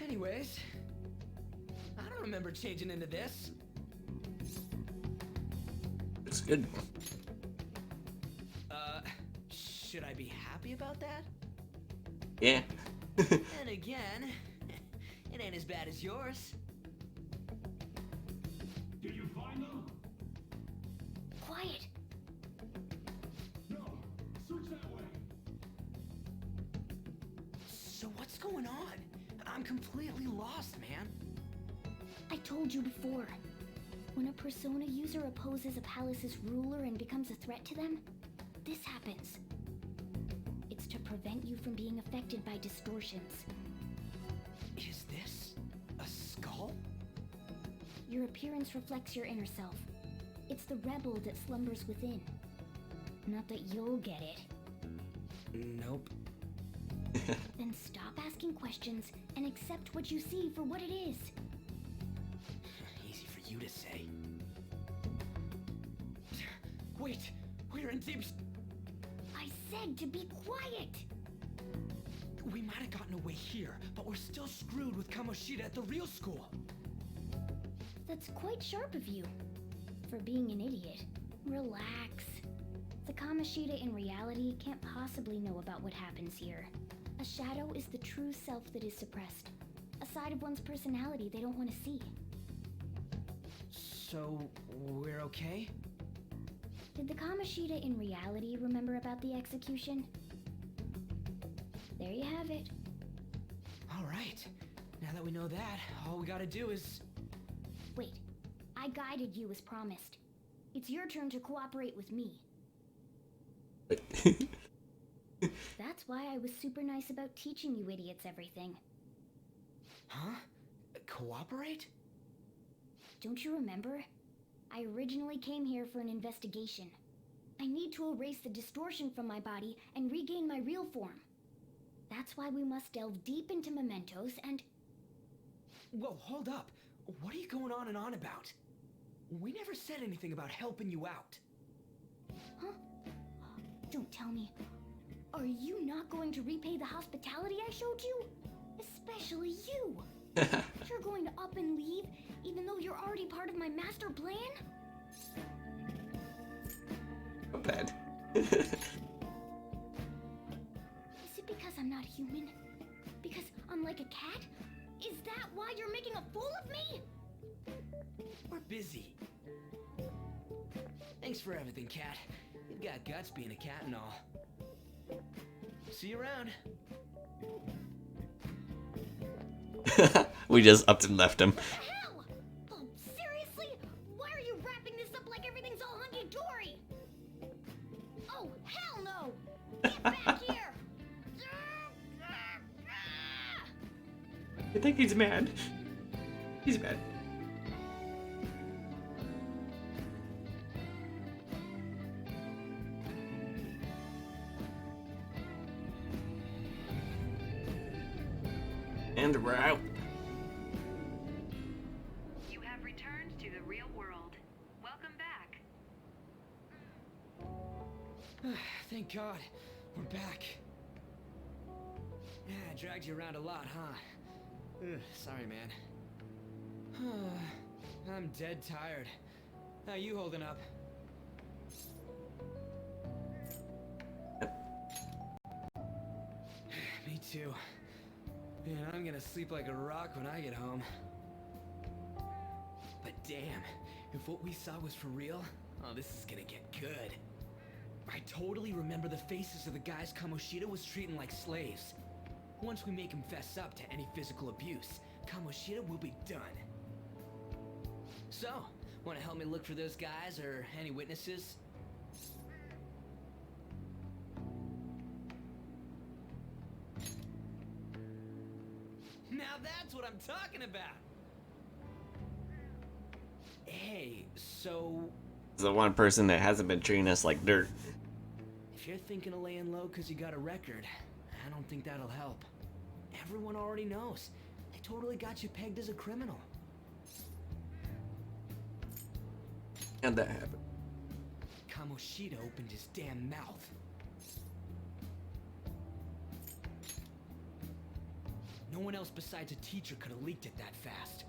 Anyways, I don't remember changing into this. It's good. Should I be happy about that? Yeah. Then again, it ain't as bad as yours. Did you find them? Quiet. No. Search that way. So what's going on? I'm completely lost, man. I told you before. When a Persona user opposes a palace's ruler and becomes a threat to them, this happens. It's to prevent you from being affected by distortions. Is this a skull? Your appearance reflects your inner self. It's the rebel that slumbers within. Not that you'll get it. Nope. Then stop asking questions and accept what you see for what it is. Easy for you to say. Wait, we're in deep... I said to be quiet! We might have gotten away here, but we're still screwed with Kamoshida at the real school. That's quite sharp of you. For being an idiot. Relax. The Kamoshida in reality can't possibly know about what happens here. A shadow is the true self that is suppressed. a side of one's personality they don't want to see. So, we're okay? Did the Kamoshida in reality remember about the execution? There you have it. Alright. Now that we know that, all we gotta do is... Wait, I guided you as promised. It's your turn to cooperate with me. That's why I was super nice about teaching you idiots everything. Huh? Cooperate? Don't you remember? I originally came here for an investigation. I need to erase the distortion from my body and regain my real form. That's why we must delve deep into mementos and... Whoa, hold up. What are you going on and on about? We never said anything about helping you out. Huh? Don't tell me. Are you not going to repay the hospitality I showed you? Especially you. You're going to up and leave, even though you're already part of my master plan? Not bad. Is it because I'm not human? Because I'm like a cat? Is that why you're making a fool of me? We're busy. Thanks for everything, Cat. You've got guts being a cat and all. See you around. We just upped and left him. What the hell? Oh, seriously? Why are you wrapping this up like everything's all hunky-dory? Oh, hell no! Get back here! I think he's mad. He's mad. And we're out. You have returned to the real world. Welcome back. Thank God. We're back. Yeah, I dragged you around a lot, huh? Sorry, man. I'm dead tired. How you holding up? Me too. Man, I'm gonna sleep like a rock when I get home. But damn, if what we saw was for real, oh, this is gonna get good. I totally remember the faces of the guys Kamoshida was treating like slaves. Once we make him fess up to any physical abuse, Kamoshida will be done. So, wanna help me look for those guys or any witnesses? Now that's what I'm talking about! Hey, so... The one person that hasn't been treating us like dirt. If you're thinking of laying low because you got a record, I don't think that'll help. Everyone already knows. They totally got you pegged as a criminal. How'd that happen? Kamoshida opened his damn mouth. No one else besides a teacher could have leaked it that fast.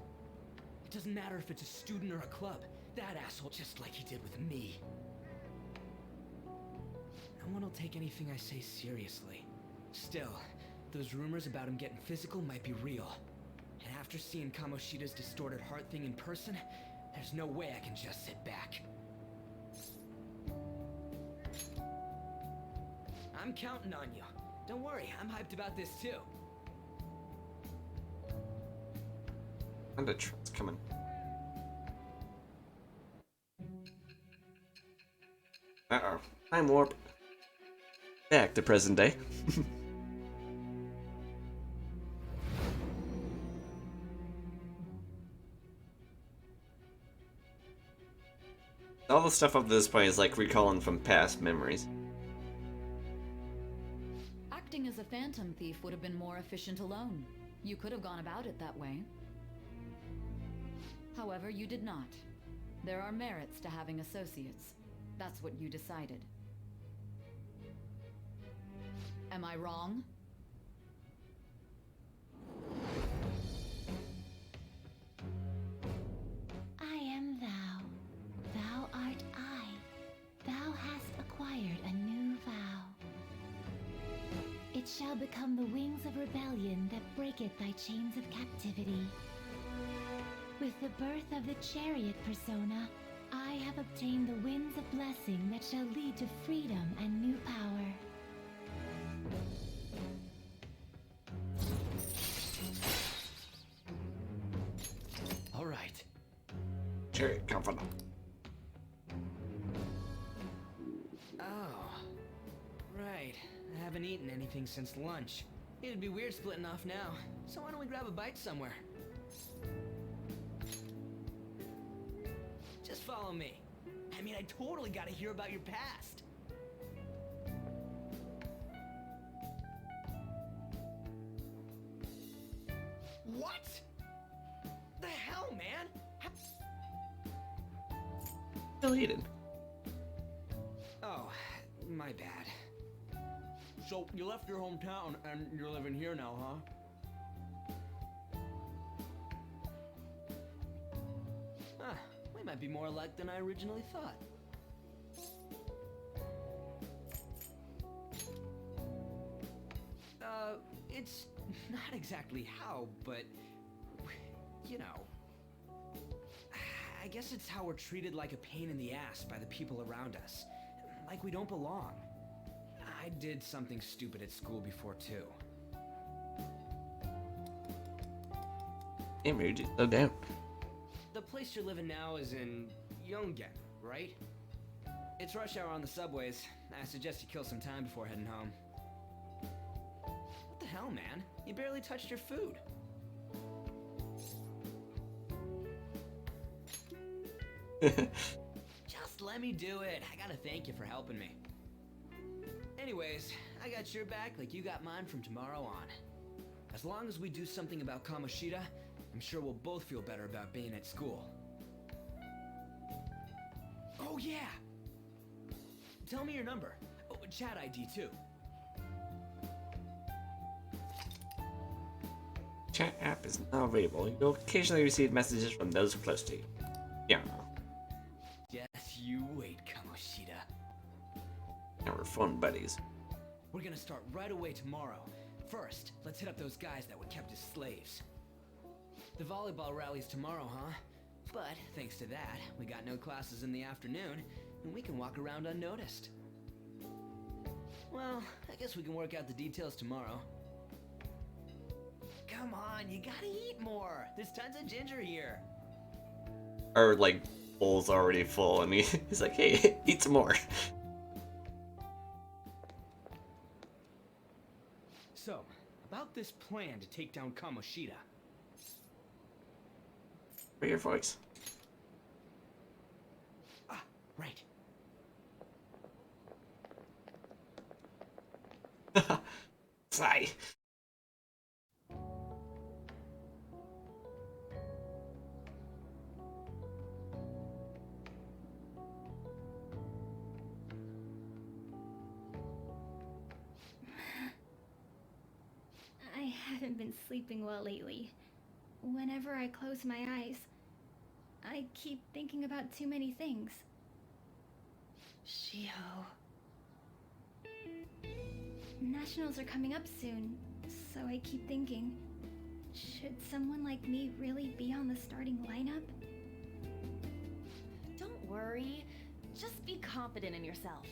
It doesn't matter if it's a student or a club. That asshole, just like he did with me. No one will take anything I say seriously. Still, those rumors about him getting physical might be real. And after seeing Kamoshida's distorted heart thing in person, there's no way I can just sit back. I'm counting on you. Don't worry, I'm hyped about this too. And the truck's coming. Uh-oh. Time warp. Back to present day. All the stuff up to this point is like recalling from past memories. Acting as a phantom thief would have been more efficient alone. You could have gone about it that way. However, you did not. There are merits to having associates. That's what you decided. Am I wrong? I am thou. Thou art I. Thou hast acquired a new vow. It shall become the wings of rebellion that breaketh thy chains of captivity. With the birth of the chariot persona, I have obtained the winds of blessing that shall lead to freedom and new power. All right. Chariot confidant. Oh. Right. I haven't eaten anything since lunch. It'd be weird splitting off now. So why don't we grab a bite somewhere? Just follow me. I mean, I totally gotta hear about your past. What? The hell, man? Deleted. Oh, my bad. So, you left your hometown and you're living here now, huh? Huh, we might be more alike than I originally thought. It's not exactly how, but, you know. I guess it's how we're treated like a pain in the ass by the people around us. Like we don't belong. I did something stupid at school before, too. Hey, Mary, slow down. The place you're living now is in Yongen, right? It's rush hour on the subways. I suggest you kill some time before heading home. What the hell, man? You barely touched your food. Just let me do it. I gotta thank you for helping me. Anyways, I got your back like you got mine from tomorrow on. As long as we do something about Kamoshida, I'm sure we'll both feel better about being at school. Oh yeah! Tell me your number. Oh, chat ID too. Chat app is now available. You'll occasionally receive messages from those close to you. Yeah. Yes, you wait, Kamoshida. Now we're phone buddies. We're gonna start right away tomorrow. First, let's hit up those guys that were kept as slaves. The volleyball rally's tomorrow, huh? But, thanks to that, we got no classes in the afternoon, and we can walk around unnoticed. Well, I guess we can work out the details tomorrow. Come on, you gotta eat more! There's tons of ginger here! Our, like, bowl's already full, and he's like, hey, eat some more. So, about this plan to take down Kamoshida. For your voice. Ah, right. Sigh. I haven't been sleeping well lately. Whenever I close my eyes, I keep thinking about too many things. Shiho. Nationals are coming up soon, so I keep thinking, should someone like me really be on the starting lineup? Don't worry. Just be confident in yourself.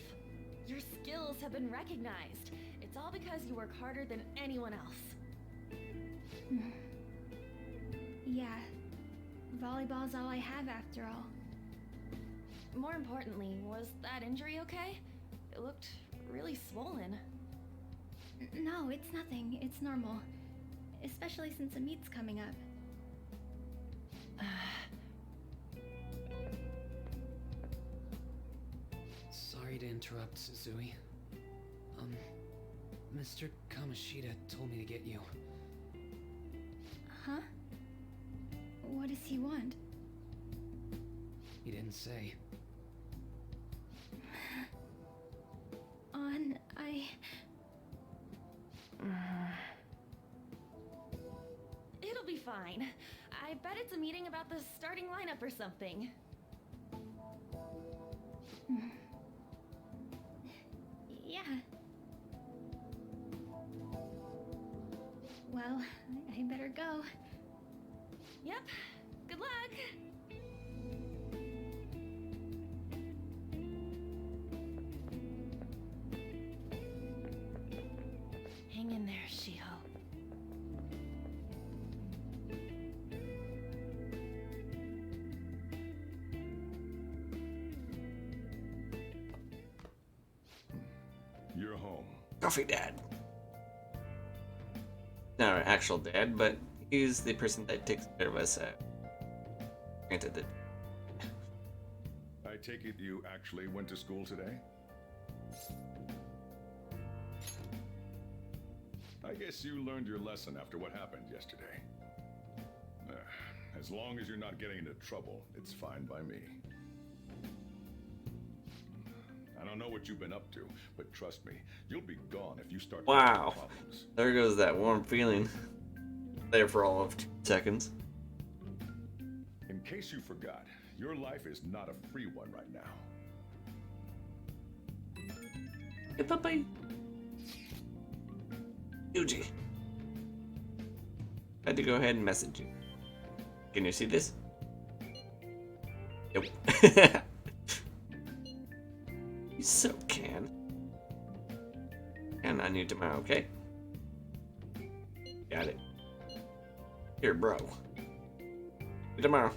Your skills have been recognized. It's all because you work harder than anyone else. Yeah. Volleyball's all I have after all. More importantly, was that injury okay? It looked really swollen. No, it's nothing. It's normal. Especially since a meet's coming up. Sorry to interrupt, Suzui. Mr. Kamoshida told me to get you. Huh? What does he want? He didn't say. It'll be fine. I bet it's a meeting about the starting lineup or something. Yeah. Well, I better go. Yep. Good luck. Hang in there, Shiho. You're home. Coffee Dad. Not our actual dad, but he's the person that takes care of us. Granted that. I take it you actually went to school today? I guess you learned your lesson after what happened yesterday. As long as you're not getting into trouble, it's fine by me. I don't know what you've been up to, but trust me, you'll be gone if you start Wow. having problems. There goes that warm feeling. There for all of 2 seconds. In case you forgot, your life is not a free one right now. Hey, puppy. Yuji. Had to go ahead and message you. Can you see this? Yep. You so can. And on you tomorrow, okay? Got it. Here, bro. See you tomorrow.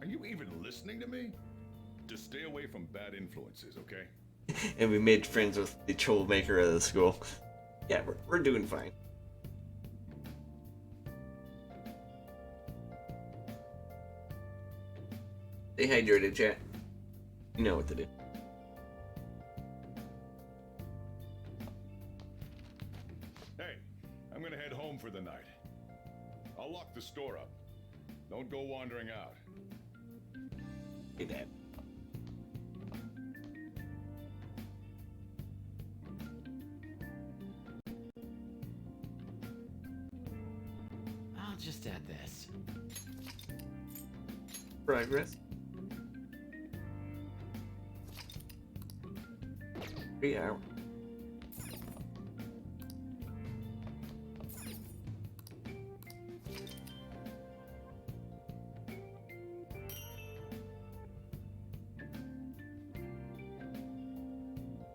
Are you even listening to me? Just stay away from bad influences, okay? And we made friends with the troublemaker of the school. Yeah, we're doing fine. Stay hydrated, chat. You know what to do. Hey, I'm gonna head home for the night. I'll lock the store up. Don't go wandering out. Hey, Dad. I'll just add this. Progress. 3 hours.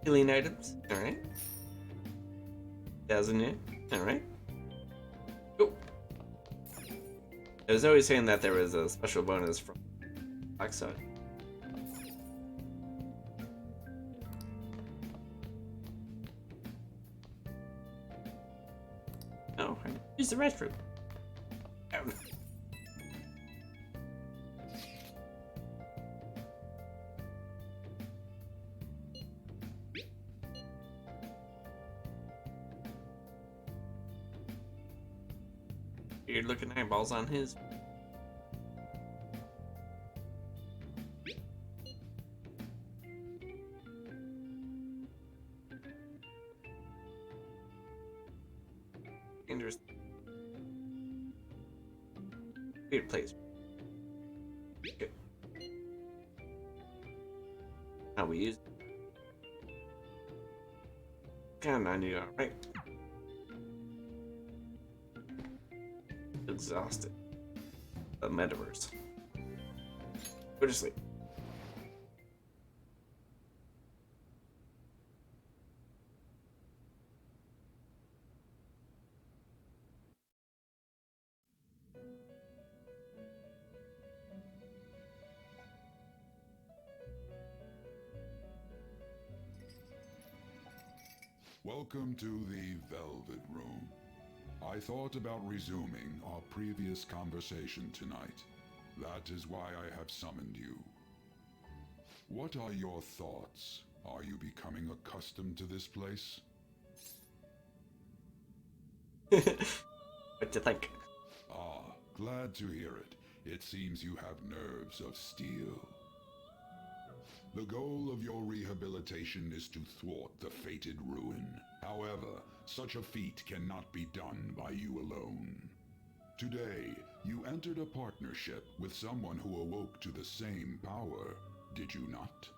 Healing items. Alright. 1,000 yen. Alright. Cool. I was always saying that there was a special bonus from Oxide. Oh, use the restroom. Down. Weird looking eyeballs on his. Dangerous. Weird place. Good. How we use it. Kinda knew, alright. Exhausted. The metaverse. Go to sleep. Welcome to the Velvet Room. I thought about resuming our previous conversation tonight. That is why I have summoned you. What are your thoughts? Are you becoming accustomed to this place? What to think? Ah, glad to hear it. It seems you have nerves of steel. The goal of your rehabilitation is to thwart the fated ruin. However, such a feat cannot be done by you alone. Today, you entered a partnership with someone who awoke to the same power, did you not?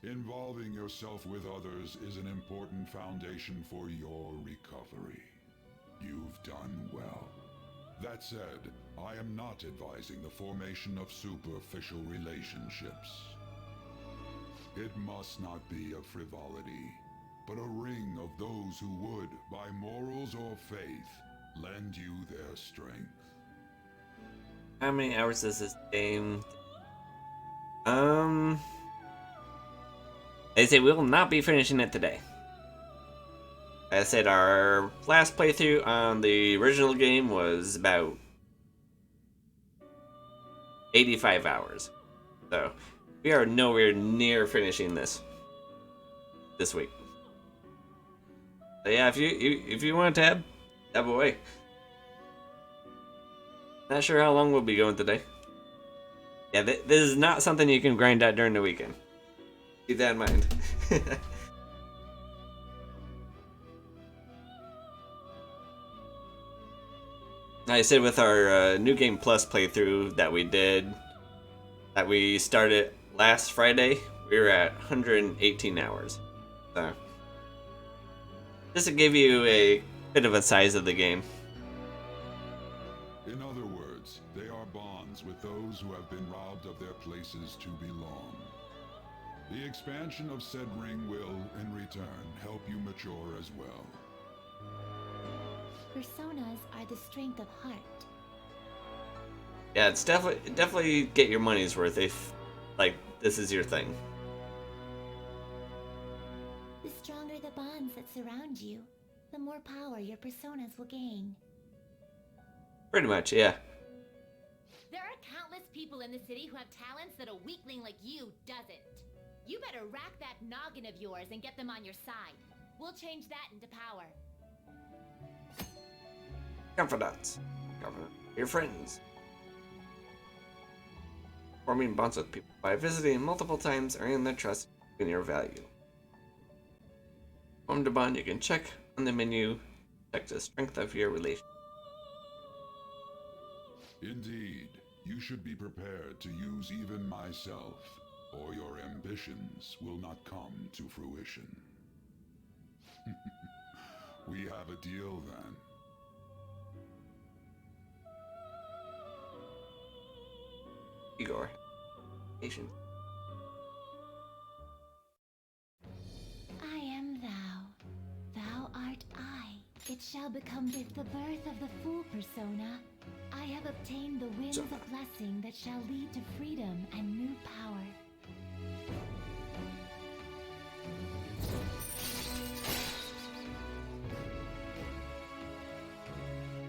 Involving yourself with others is an important foundation for your recovery. You've done well. That said, I am not advising the formation of superficial relationships. It must not be a frivolity, but a ring of those who would, by morals or faith, lend you their strength. How many hours is this game? They say we will not be finishing it today. I said our last playthrough on the original game was about 85 hours. So we are nowhere near finishing this week. So yeah, if you want to tab away. Not sure how long we'll be going today. Yeah, this is not something you can grind out during the weekend. Keep that in mind. Like I said, with our New Game Plus playthrough that we started last Friday, we were at 118 hours. So, just to give you a bit of a size of the game. In other words, they are bonds with those who have been robbed of their places to belong. The expansion of said ring will, in return, help you mature as well. Personas are the strength of heart. Yeah, it's definitely get your money's worth if, like, this is your thing. The stronger the bonds that surround you, the more power your personas will gain. Pretty much, yeah. There are countless people in the city who have talents that a weakling like you doesn't. You better rack that noggin of yours and get them on your side. We'll change that into power. Confidants. Your friends. Forming bonds with people by visiting multiple times, earning their trust, and your value. Form to bond, you can check on the menu, check the strength of your relation. Indeed, you should be prepared to use even myself, or your ambitions will not come to fruition. We have a deal then. Igor. Patient. I am thou. Thou art I. It shall become with the birth of the full persona. I have obtained the winds of blessing that shall lead to freedom and new power.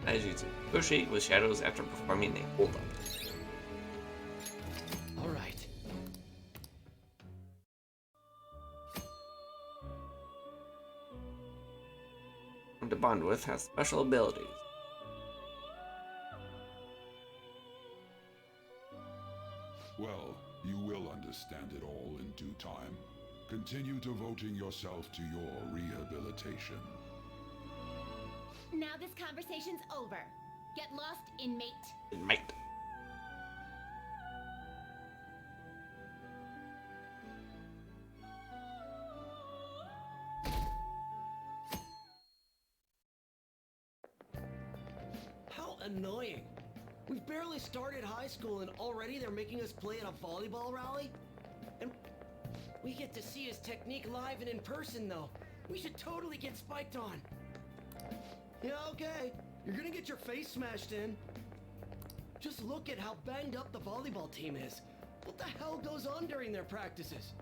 As you to negotiate with shadows after performing a hold up. All right. One to bond with has special abilities. Well, you will understand it all in due time. Continue devoting yourself to your rehabilitation. Now this conversation's over. Get lost, inmate. Inmate. How annoying. We've barely started high school and already they're making us play in a volleyball rally? And we get to see his technique live and in person though. We should totally get spiked on. Yeah, okay. You're gonna get your face smashed in. Just look at how banged up the volleyball team is. What the hell goes on during their practices?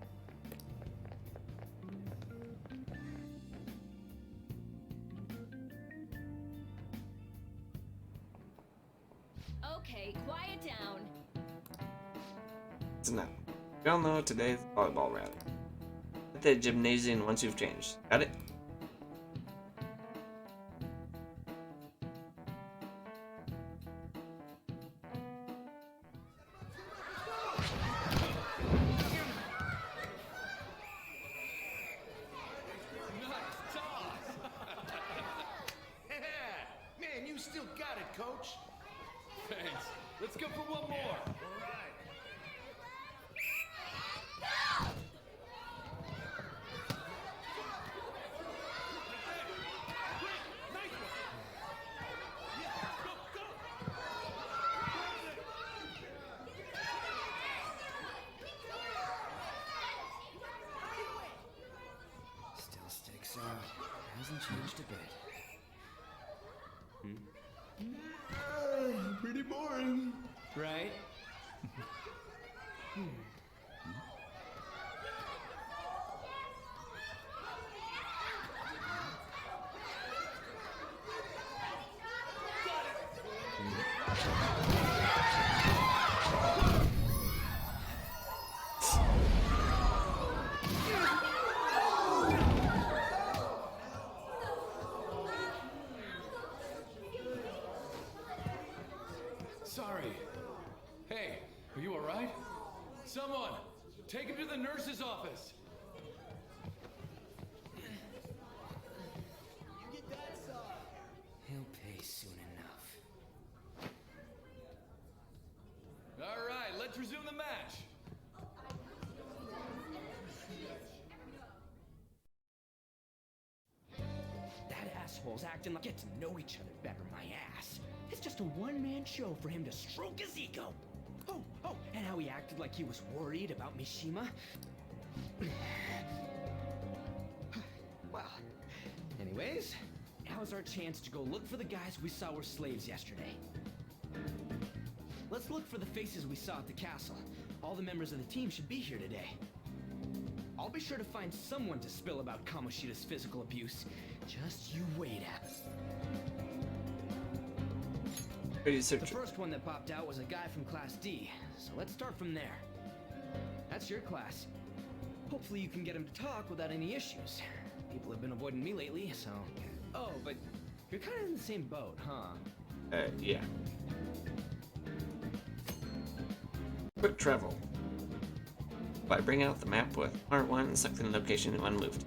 Okay, quiet down. It's not. We all know today's volleyball rally. At the gymnasium once you've changed. Got it? Man, you still got it, coach. Thanks. Let's go for one more. changed a bit. Pretty boring. Right? Sorry. Hey, are you alright? Someone, take him to the nurse's office. He'll pay soon enough. Alright, let's resume the match. That asshole's acting like get to know each other better, my ass. It's just a one-man show for him to stroke his ego. Oh, and how he acted like he was worried about Mishima. Well, anyways, now's our chance to go look for the guys we saw were slaves yesterday. Let's look for the faces we saw at the castle. All the members of the team should be here today. I'll be sure to find someone to spill about Kamoshida's physical abuse. Just you wait, Ab. The first one that popped out was a guy from Class D, so let's start from there. That's your class. Hopefully you can get him to talk without any issues. People have been avoiding me lately, so... Oh, but you're kind of in the same boat, huh? Yeah. Quick travel. By bringing out the map with R1 and selecting the location unmoved.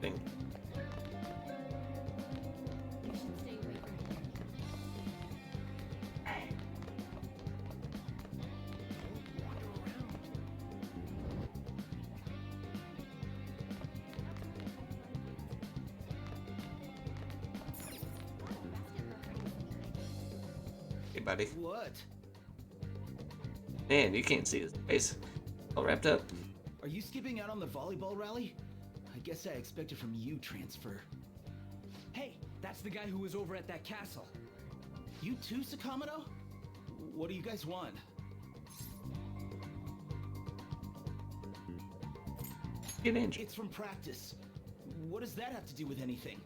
Thing. Hey, buddy. What? Man, you can't see his face. All wrapped up. Are you skipping out on the volleyball rally? I guess I expected from you, Transfer. Hey, that's the guy who was over at that castle. You too, Sakamoto? What do you guys want? Get injured. It's from practice. What does that have to do with anything?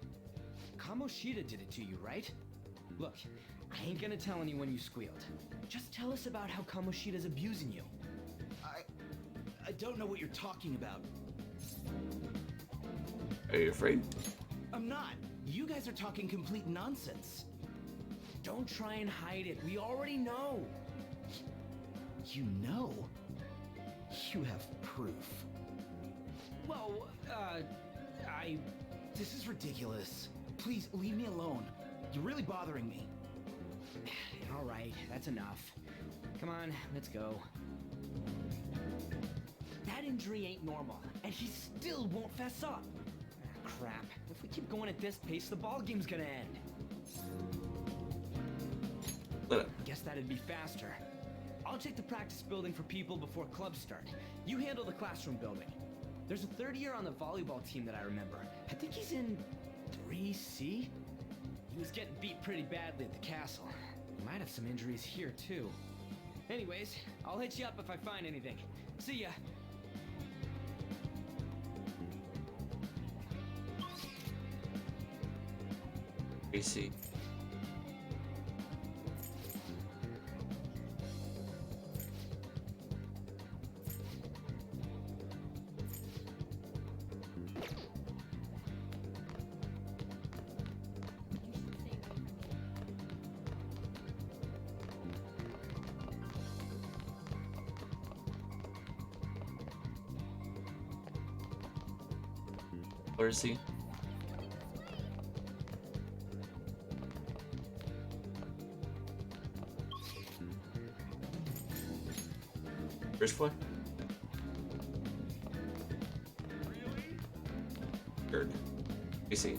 Kamoshida did it to you, right? Look, I ain't gonna tell anyone you squealed. Just tell us about how Kamoshida's abusing you. I don't know what you're talking about. Are you afraid? I'm not. You guys are talking complete nonsense. Don't try and hide it. We already know. You know? You have proof. Well, This is ridiculous. Please, leave me alone. You're really bothering me. All right, that's enough. Come on, let's go. That injury ain't normal, and he still won't fess up. Ah, crap. If we keep going at this pace, the ball game's gonna end. Guess that'd be faster. I'll check the practice building for people before clubs start. You handle the classroom building. There's a third year on the volleyball team that I remember. I think he's in 3C? He was getting beat pretty badly at the castle. He might have some injuries here, too. Anyways, I'll hit you up if I find anything. See ya! AC. Where is he? First floor? Third. AC.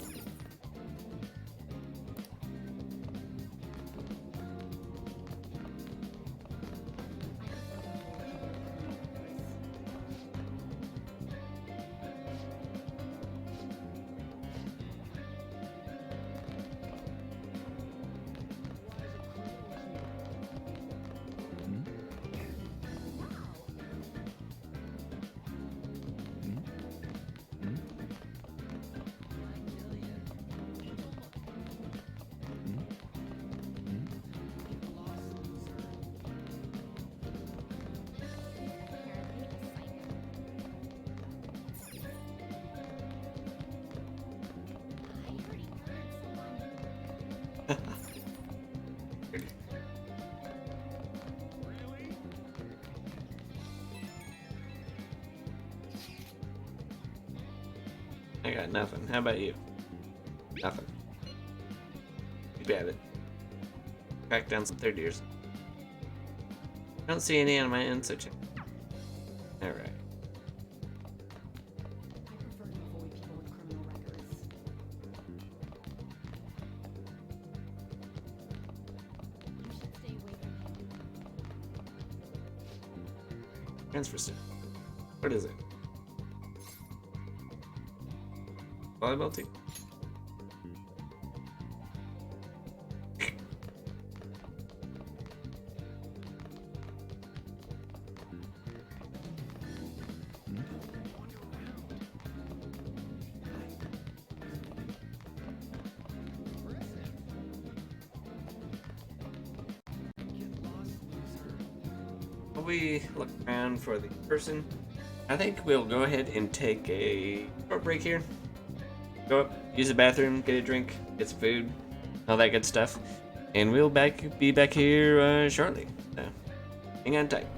I got nothing. How about you? Nothing. Keep at it. Crack down some third years. I don't see any on my end, so check. Alright. I prefer to avoid people with criminal records. You should stay away from him. Transfer student. What is it? Volleyball team? While we look around for the person, I think we'll go ahead and take a short break here. Go up, use the bathroom, get a drink, get some food, all that good stuff. And we'll be back here shortly. So, hang on tight.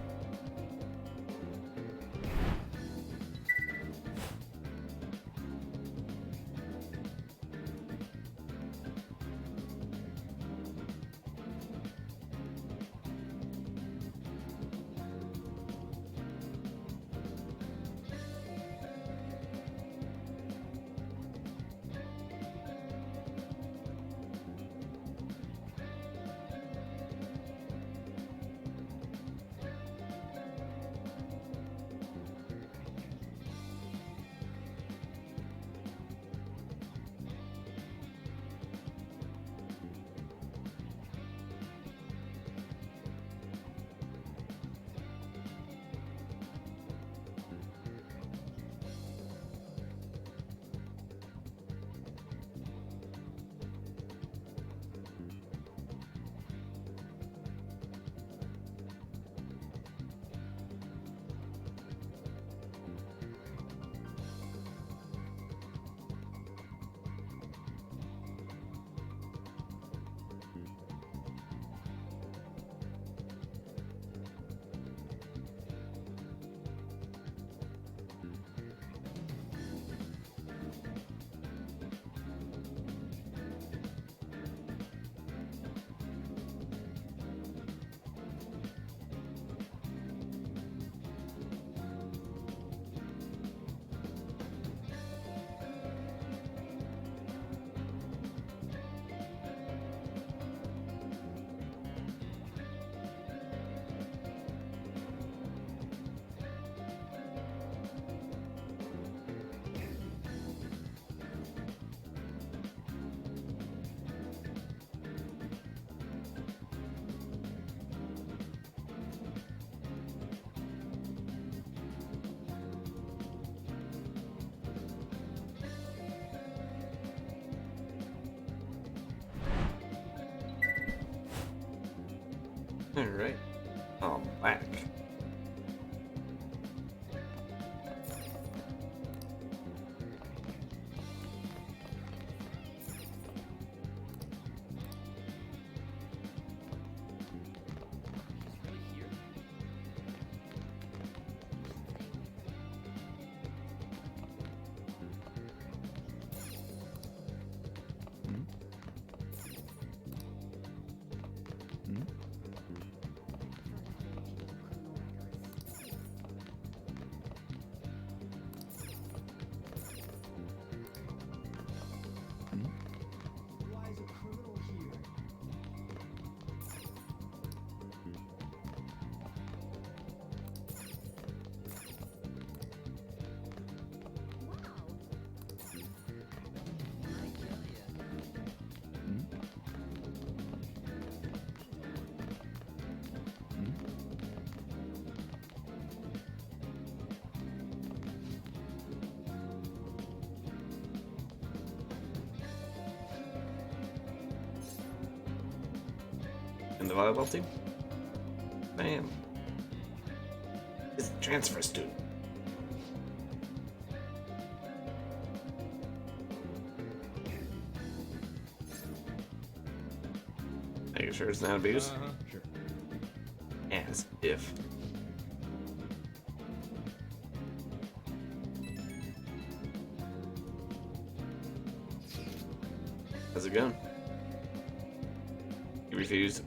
Alright. I'm back. And the volleyball team? Bam. It's a transfer student. Are you sure it's not abuse? Sure. As if. How's it going? You refused.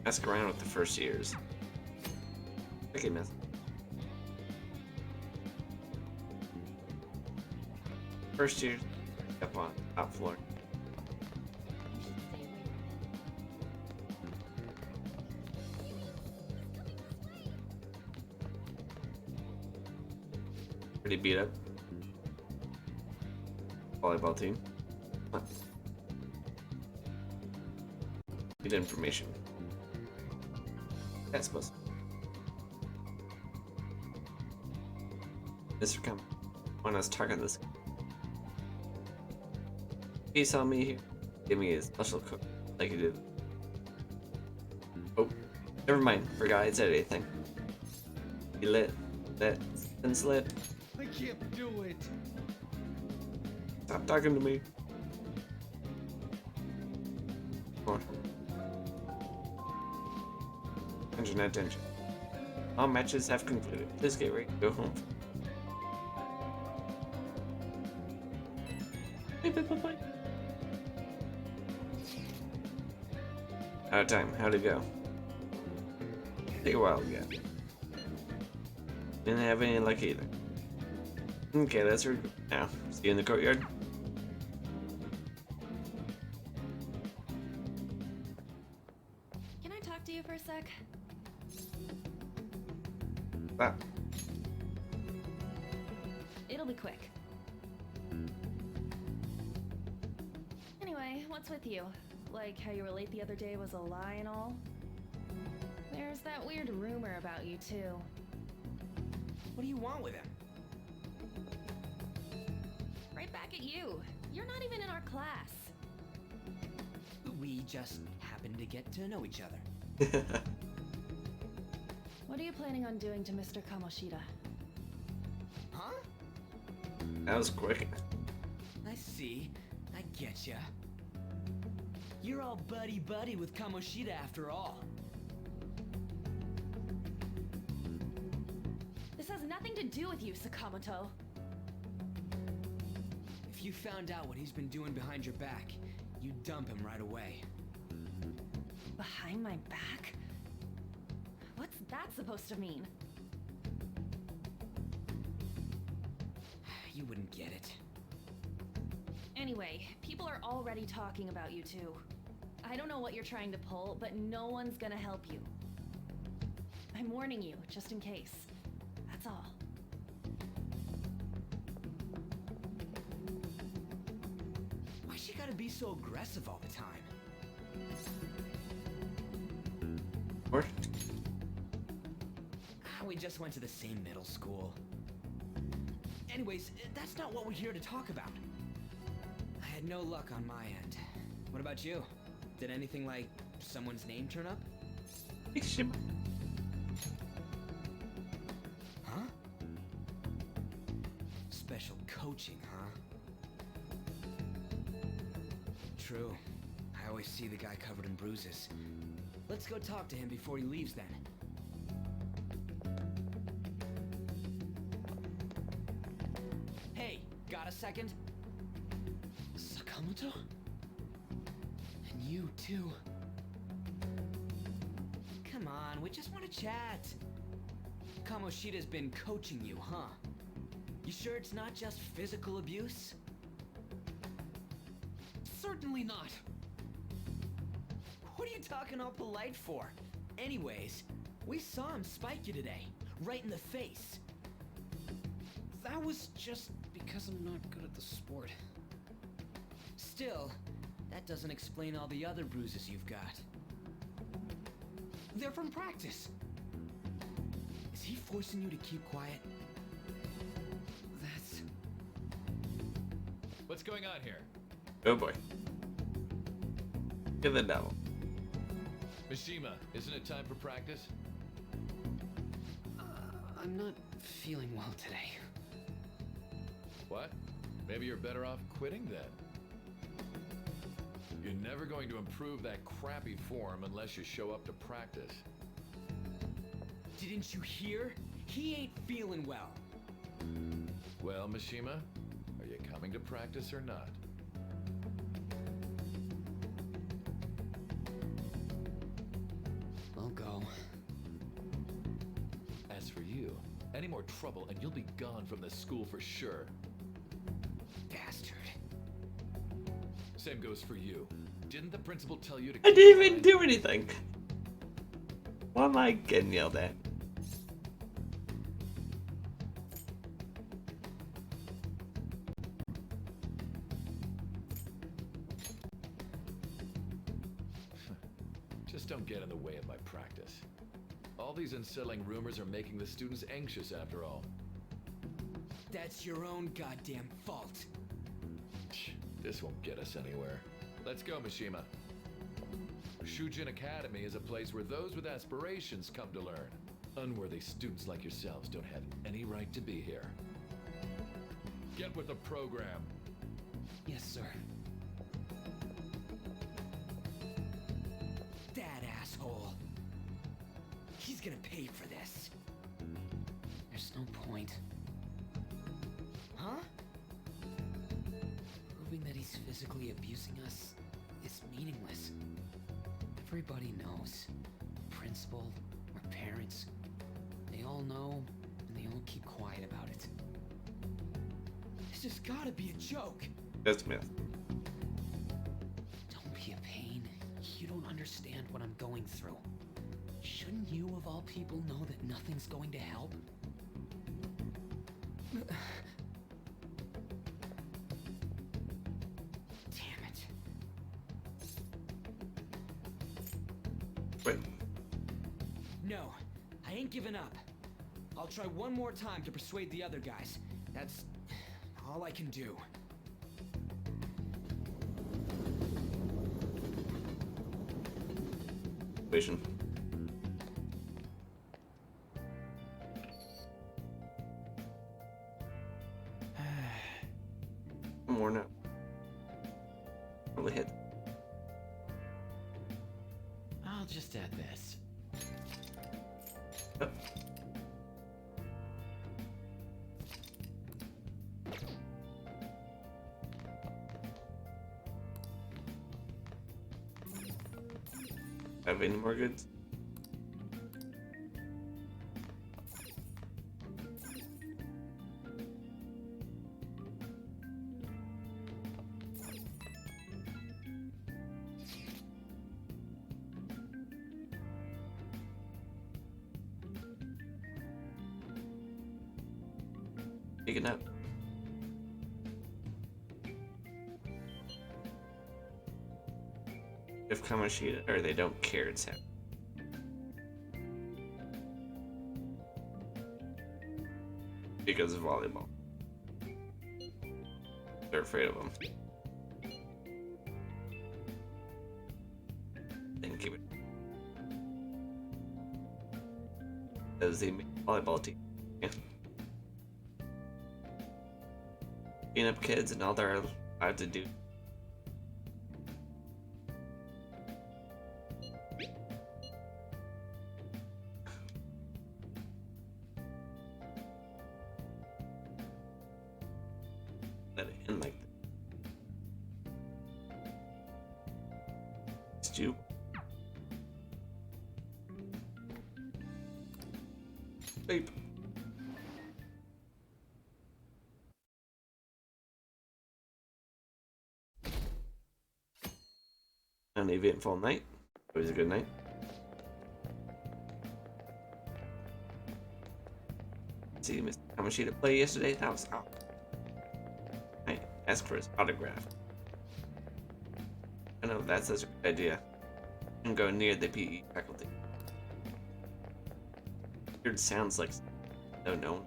Ask around with the first years. Okay, miss. First year up on top floor. Pretty beat up. Volleyball team. Huh. Good information. That's supposed. Mr. Come when I was talking this. He saw me here. Give me a special cook like he did. Oh, never mind. Forgot I said anything. He lit that and slip. I can't do it. Stop talking to me. Come on. Attention. All matches have concluded. Please get ready to go home. Bye. Out of time. How'd it go? Take a while again. Didn't have any luck either. Okay, that's her now. See you in the courtyard. Can I talk to you for a sec? Wow. It'll be quick. Anyway, what's with you? Like how you were late the other day was a lie and all? There's that weird rumor about you too. What do you want with him? Right back at you. You're not even in our class. We just happened to get to know each other. What are you planning on doing to Mr. Kamoshida? Huh? That was quick. I see. I getcha. You're all buddy-buddy with Kamoshida after all. This has nothing to do with you, Sakamoto. If you found out what he's been doing behind your back, you'd dump him right away. Behind my back? What's that supposed to mean? You wouldn't get it. Anyway, people are already talking about you two. I don't know what you're trying to pull, but no one's gonna help you. I'm warning you, just in case. That's all. Why she gotta be so aggressive all the time? What? We just went to the same middle school. Anyways, that's not what we're here to talk about. I had no luck on my end. What about you? Did anything like someone's name turn up? Huh? Special coaching, huh? True. I always see the guy covered in bruises. Let's go talk to him before he leaves then. Hey, got a second? Sakamoto? And you too. Come on, we just want to chat. Kamoshida's been coaching you, huh? You sure it's not just physical abuse? Certainly not. What are you talking all polite for? Anyways, we saw him spike you today, right in the face. That was just because I'm not good at the sport. Still, that doesn't explain all the other bruises you've got. They're from practice. Is he forcing you to keep quiet? That's... What's going on here? Oh boy. Get the devil. Mishima, isn't it time for practice? I'm not feeling well today. What? Maybe you're better off quitting then. You're never going to improve that crappy form unless you show up to practice. Didn't you hear? He ain't feeling well. Well, Mishima, are you coming to practice or not? I'll go. As for you, any more trouble and you'll be gone from the school for sure. Bastard. Same goes for you. Didn't the principal tell you to I didn't even do anything. Why am I getting yelled at? Just don't get in the way of my practice. All these unsettling rumors are making the students anxious after all. That's your own goddamn fault. This won't get us anywhere. Let's go, Mishima. Shujin Academy is a place where those with aspirations come to learn. Unworthy students like yourselves don't have any right to be here. Get with the program. Yes, sir. That asshole. He's gonna pay for this. There's no point. Huh? Proving that he's physically abusing us is meaningless. Everybody knows. Principal, our parents, they all know, and they all keep quiet about it. This has gotta be a joke. That's myth. Don't be a pain. You don't understand what I'm going through. Shouldn't you, of all people, know that nothing's going to help? Damn it. Wait. No, I ain't giving up. I'll try one more time to persuade the other guys. That's all I can do. Vision. More now. Probably hit. I'll just add this. Yep. Have any more goods? Picking up. If Kamoshida, or they don't care, it's happening. Because of volleyball. They're afraid of them. Then keep it. As the volleyball team. Yeah. Being up kids and all they're allowed to do. Let it end like that. Stew. Sleep. An eventful night. It was a good night. See Mr. Kamoshida play yesterday? That was out. I asked for his autograph. I know that's such a good idea. And go near the PE faculty. Weird sounds like so known.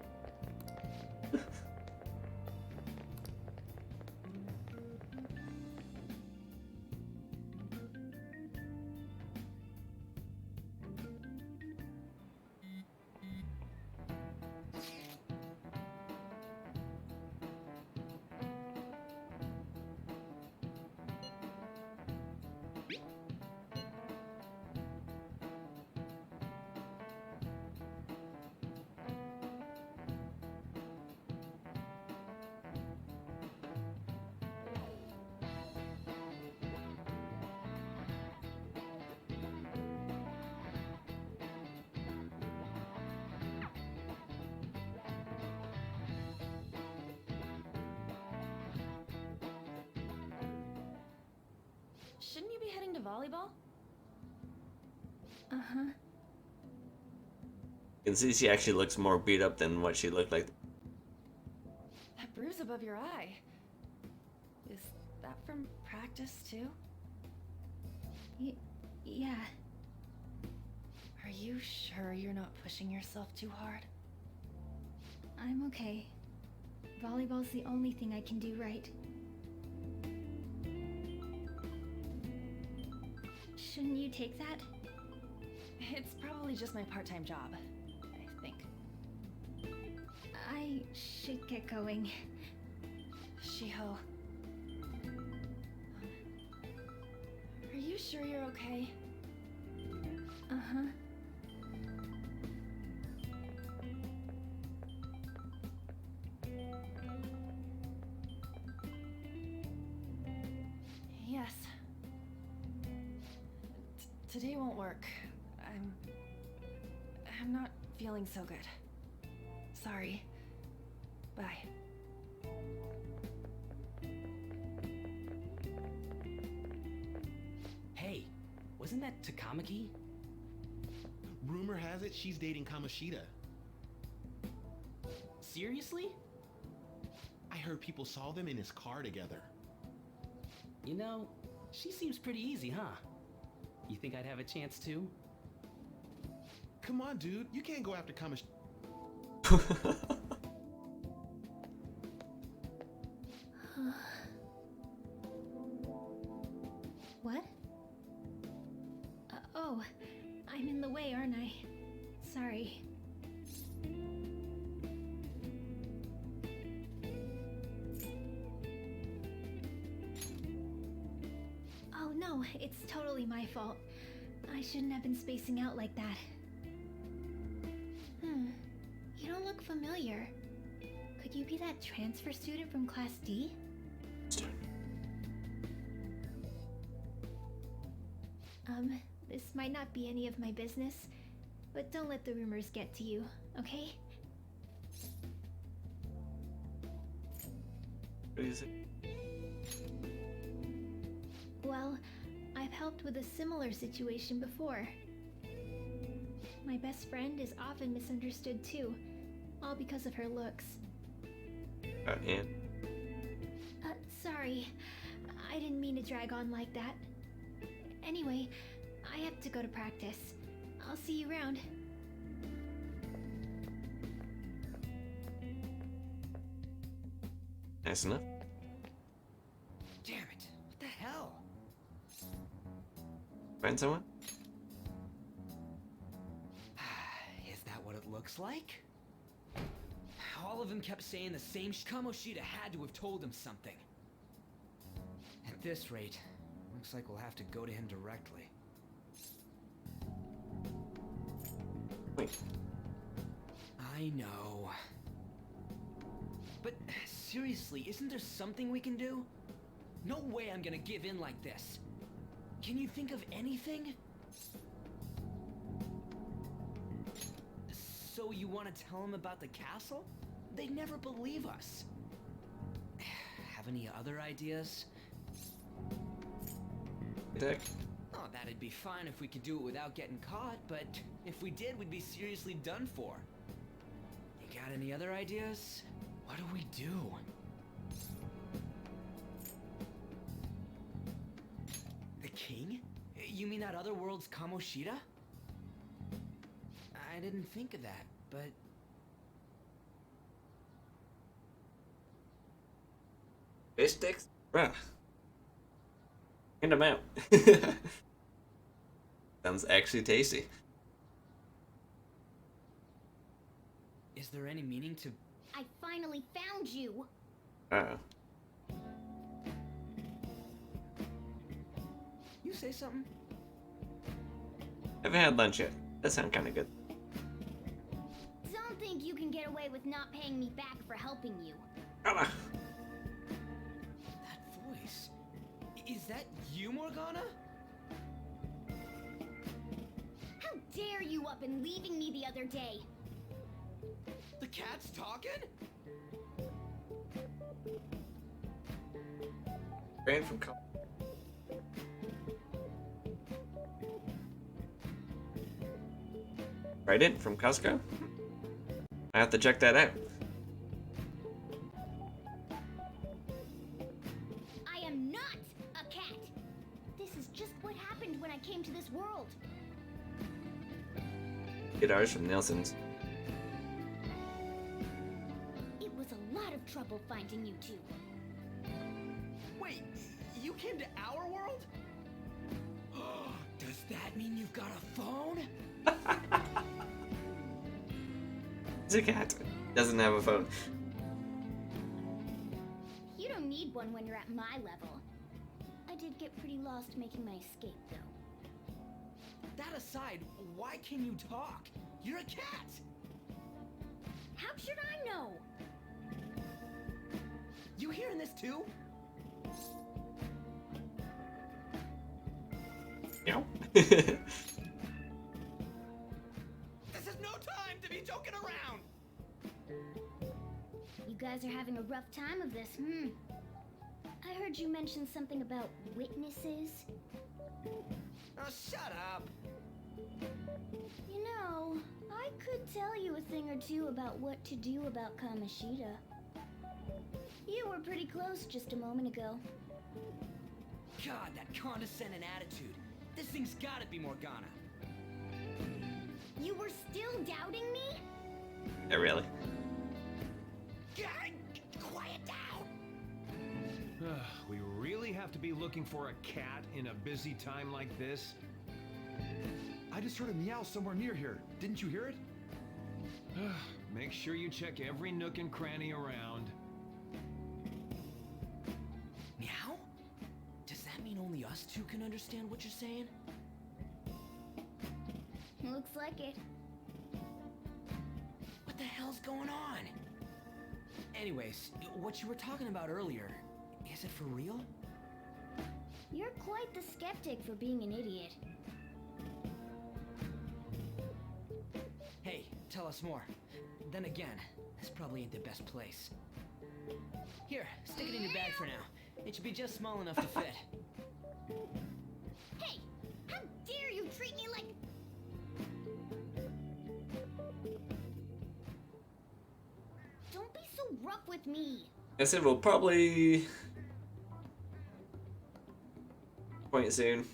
volleyball? Uh-huh. You can see she actually looks more beat up than what she looked like. That bruise above your eye. Is that from practice too? Yeah. Are you sure you're not pushing yourself too hard? I'm okay. Volleyball's the only thing I can do right. Shouldn't you take that? It's probably just my part-time job, I think. I should get going. Shiho. Are you sure you're okay? Uh-huh. Yes. Today won't work. I'm not feeling so good. Sorry. Bye. Hey, wasn't that Takamaki? Rumor has it she's dating Kamoshida. Seriously? I heard people saw them in his car together. You know, she seems pretty easy, huh? You think I'd have a chance too? Come on, dude. You can't go after Kamoshida. What? Oh, I'm in the way, aren't I? Sorry. Oh no, it's totally my fault. I shouldn't have been spacing out like that. You don't look familiar. Could you be that transfer student from Class D? This might not be any of my business, but don't let the rumors get to you, okay? What is it? Well, I've helped with a similar situation before. My best friend is often misunderstood too, all because of her looks. And? Sorry. I didn't mean to drag on like that. Anyway, I have to go to practice. I'll see you around. Nice enough. Damn it. What the hell? Find someone? Is that what it looks like? All of them kept saying the same Kamoshida had to have told him something. At this rate, looks like we'll have to go to him directly. Wait. I know. But seriously, isn't there something we can do? No way I'm gonna give in like this. Can you think of anything? So you want to tell them about the castle? They'd never believe us. Have any other ideas? Dick. Oh, that'd be fine if we could do it without getting caught, but if we did, we'd be seriously done for. You got any other ideas? What do we do? The king? You mean that other world's Kamoshida? I didn't think of that, but... Fish sticks? Bruh. Hand them out. Sounds actually tasty. Is there any meaning to... I finally found you! Uh-oh. You say something? Haven't had lunch yet. That sounds kind of good. Don't think you can get away with not paying me back for helping you. Ah. That voice... Is that you, Morgana? How dare you up and leaving me the other day? The cat's talking? Ran from Trident from Costco? I have to check that out. I am not a cat. This is just what happened when I came to this world. Get ours from Nielsen's. It was a lot of trouble finding you two. Wait, you came to our world? Does that mean you've got a phone? He's a cat. Doesn't have a phone. You don't need one when you're at my level. I did get pretty lost making my escape, though. That aside, why can you talk? You're a cat! How should I know? You hearing this too? Meow. This is no time to be joking around! You guys are having a rough time of this, I heard you mention something about witnesses. Oh, shut up! You know, I could tell you a thing or two about what to do about Kamoshida. You were pretty close just a moment ago. God, that condescending attitude. This thing's gotta be Morgana. You were still doubting me? Yeah, really. Quiet down! We really have to be looking for a cat in a busy time like this? I just heard a meow somewhere near here. Didn't you hear it? Make sure you check every nook and cranny around. Meow? Does that mean only us two can understand what you're saying? Looks like it. What the hell's going on? Anyways, what you were talking about earlier, is it for real? You're quite the skeptic for being an idiot. Hey, tell us more. Then again, this probably ain't the best place. Here, stick it in your bag for now. It should be just small enough to fit. Hey! How dare you treat me like... Don't be so rough with me! I said we'll probably point soon.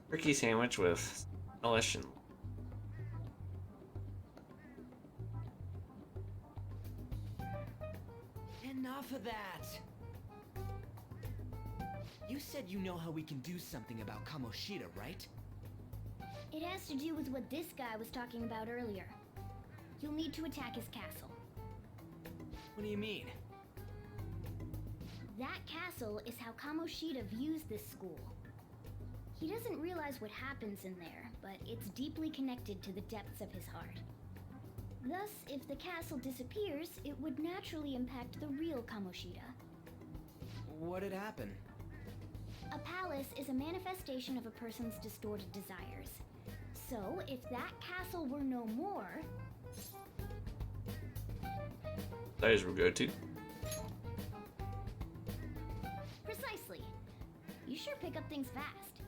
Turkey sandwich with relish and Enough of that! You said you know how we can do something about Kamoshida, right? It has to do with what this guy was talking about earlier. You'll need to attack his castle. What do you mean? That castle is how Kamoshida views this school. He doesn't realize what happens in there, but it's deeply connected to the depths of his heart. Thus, if the castle disappears, it would naturally impact the real Kamoshida. What'd happen? A palace is a manifestation of a person's distorted desires. So, if that castle were no more... those will go too. Precisely. You sure pick up things fast.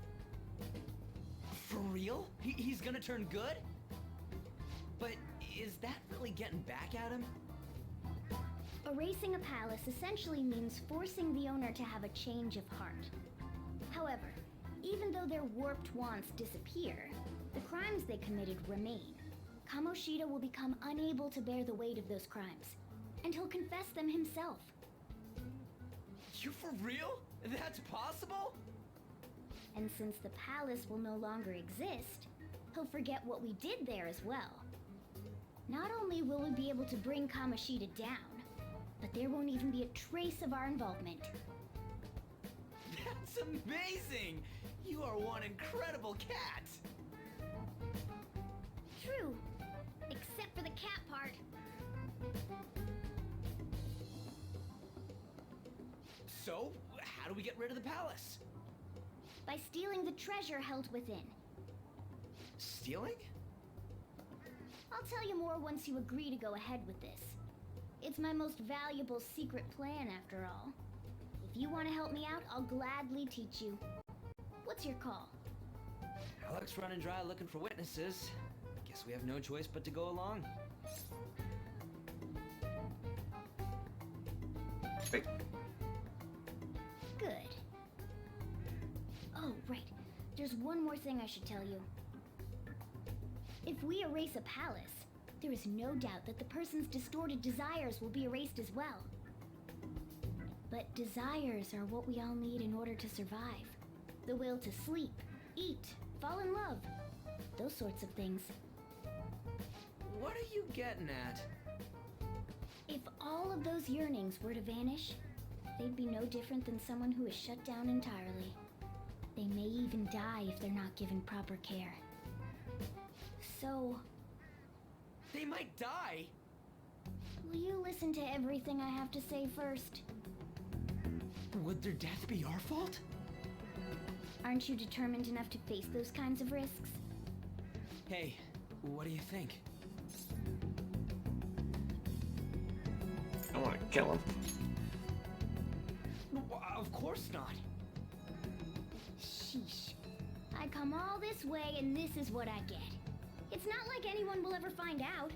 For real? He's gonna turn good? But is that really getting back at him? Erasing a palace essentially means forcing the owner to have a change of heart. However, even though their warped wants disappear, the crimes they committed remain. Kamoshida will become unable to bear the weight of those crimes, and he'll confess them himself. You for real? That's possible? And since the palace will no longer exist, he'll forget what we did there as well. Not only will we be able to bring Kamoshida down, but there won't even be a trace of our involvement. That's amazing! You are one incredible cat! True, except for the cat part. So, how do we get rid of the palace? By stealing the treasure held within. Stealing? I'll tell you more once you agree to go ahead with this. It's my most valuable secret plan, after all. If you want to help me out, I'll gladly teach you. What's your call? Alex running dry looking for witnesses. Guess we have no choice but to go along. Wait. Good. Oh, right. There's one more thing I should tell you. If we erase a palace, there is no doubt that the person's distorted desires will be erased as well. But desires are what we all need in order to survive. The will to sleep, eat, fall in love. Those sorts of things. What are you getting at? If all of those yearnings were to vanish, they'd be no different than someone who is shut down entirely. They may even die if they're not given proper care. So... They might die? will you listen to everything I have to say first? Would their death be our fault? Aren't you determined enough to face those kinds of risks? Hey, what do you think? I want to kill him. Of course not. Sheesh. I come all this way and this is what I get. It's not like anyone will ever find out.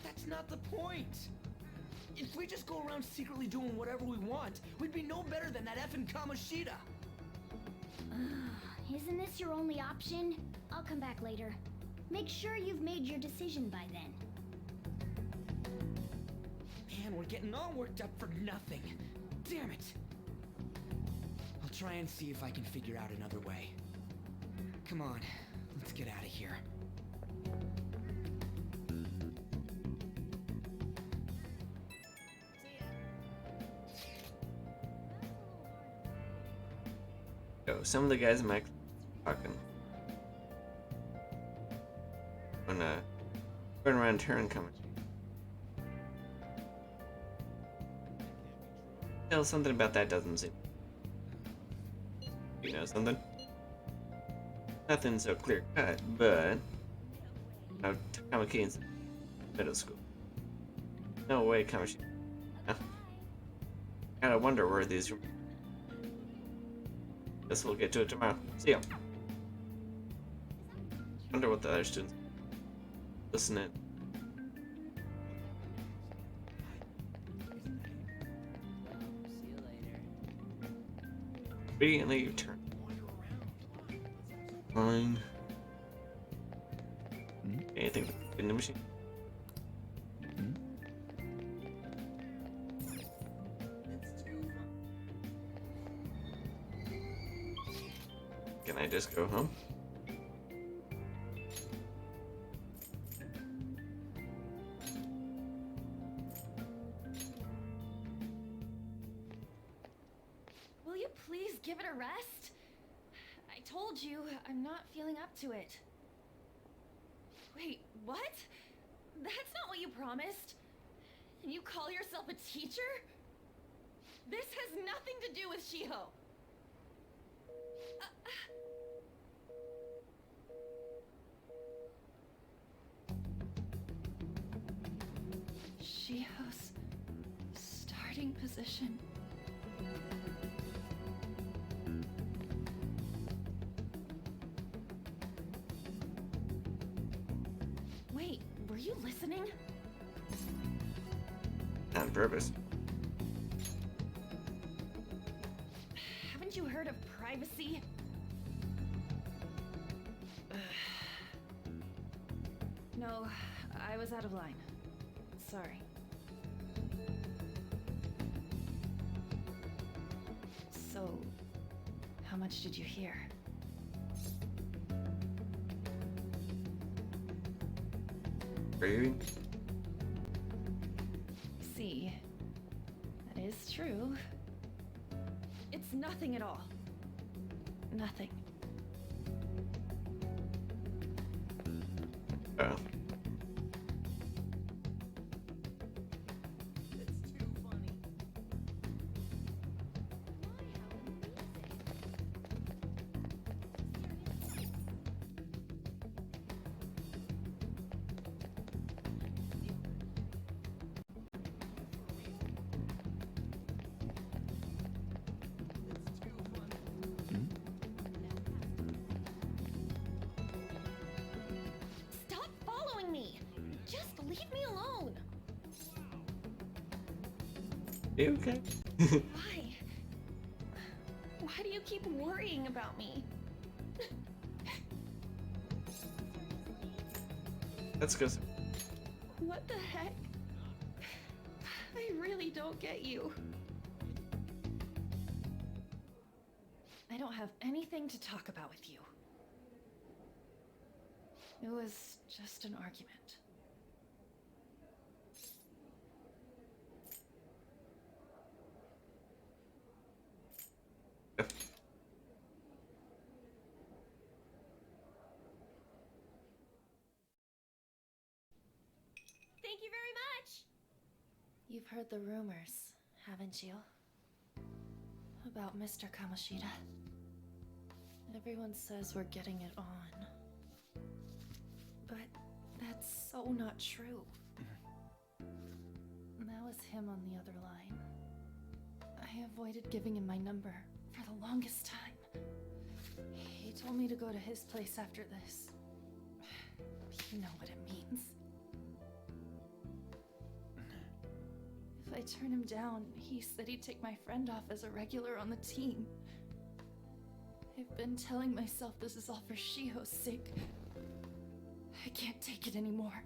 That's not the point. If we just go around secretly doing whatever we want, we'd be no better than that effing Kamoshida. Isn't this your only option? I'll come back later. Make sure you've made your decision by then. Man, we're getting all worked up for nothing. Damn it. I'll try and see if I can figure out another way. Come on, let's get out of here. Yo, some of the guys in my talking. When going around turn coming. Still, something about that doesn't seem. You know something? Nothing so clear cut, but Kamaki's middle school. No way, Kamashi. Kinda wonder where these. Guess we'll get to it tomorrow. See ya. Wonder what the other students listening. Obediently you turn. Fine. Anything in the machine? Can I just go home? Will you please give it a rest? I told you, I'm not feeling up to it. Wait, what? That's not what you promised. And you call yourself a teacher? This has nothing to do with Shiho. Shiho's starting position. Wait, were you listening? On purpose. Haven't you heard of privacy? No, I was out of line. Sorry. So, how much did you hear? Really? See, that is true. It's nothing at all. Nothing. Oh. You okay? Why? Why do you keep worrying about me? Let's go. What the heck? I really don't get you. I don't have anything to talk about with you. It was just an argument. Thank you very much! You've heard the rumors, haven't you? About Mr. Kamoshida. Everyone says we're getting it on. But that's so not true. That was him on the other line. I avoided giving him my number for the longest time. He told me to go to his place after this. You know what it means. If I turn him down, he said he'd take my friend off as a regular on the team. I've been telling myself this is all for Shiho's sake. I can't take it anymore.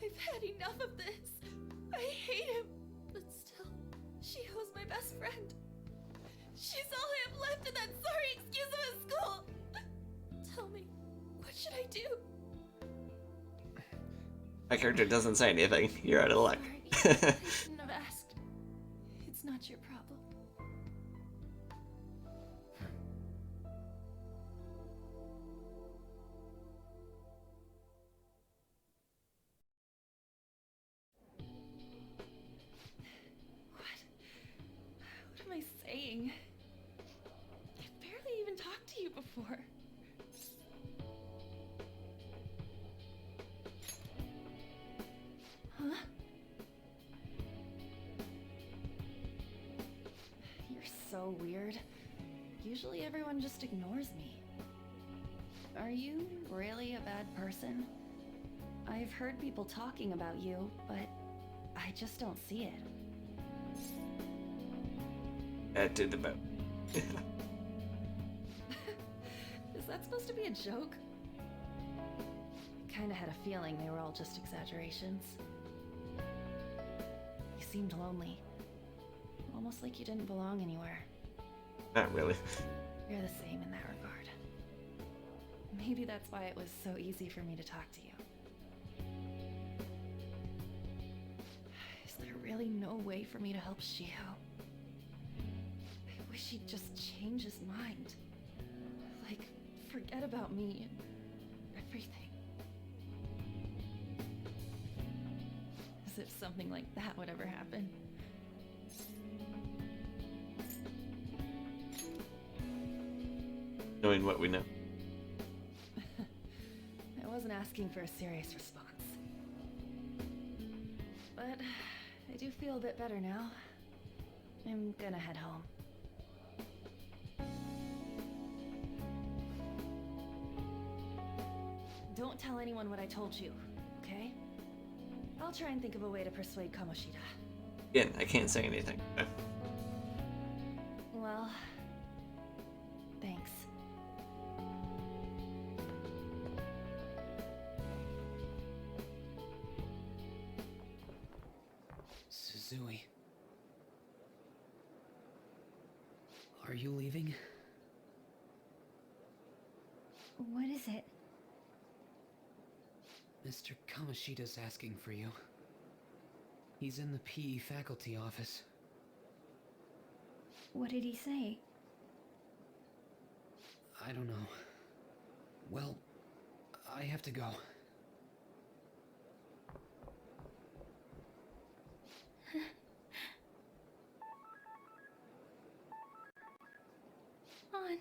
I've had enough of this. I hate him. But still, Shiho's my best friend. She's all I have left in that sorry excuse of a school. Tell me, what should I do? My character doesn't say anything. You're out of luck. Sorry, I shouldn't have asked. It's not your problem. What am I saying? I've barely even talked to you before. Huh? You're so weird. Usually everyone just ignores me. Are you really a bad person? I've heard people talking about you, but I just don't see it. Add to the boat. Is that supposed to be a joke? Kinda had a feeling they were all just exaggerations. You seemed lonely. Almost like you didn't belong anywhere. Not really. You're the same in that regard. Maybe that's why it was so easy for me to talk to you. Is there really no way for me to help Shiho? I wish he'd just change his mind. Like, forget about me and everything. As if something like that would ever happen. Knowing what we know. I wasn't asking for a serious response. But I do feel a bit better now. I'm gonna head home. Don't tell anyone what I told you, okay? I'll try and think of a way to persuade Kamoshida. Again, I can't say anything. Well, thanks. Suzui. Are you leaving? What is it? Mr. Kamoshida's asking for you. He's in the PE faculty office. What did he say? I don't know. Well, I have to go. On.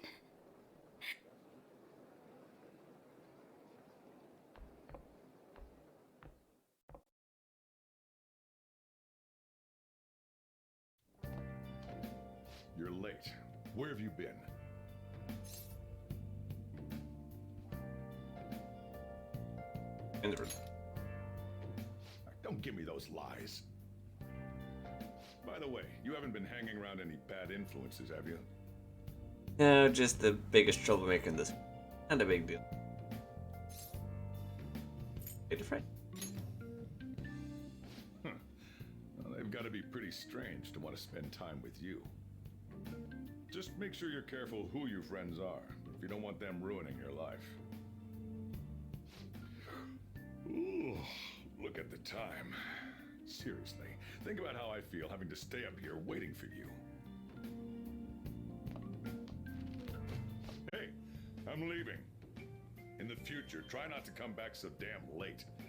You're late. Where have you been? In the room. Don't give me those lies. By the way, you haven't been hanging around any bad influences, have you? No, just the biggest troublemaker in this. Not a big deal. Get a friend. Huh. Well, they've got to be pretty strange to want to spend time with you. Just make sure you're careful who your friends are, if you don't want them ruining your life. Ooh, look at the time. Seriously, think about how I feel having to stay up here waiting for you. Hey, I'm leaving. In the future, try not to come back so damn late.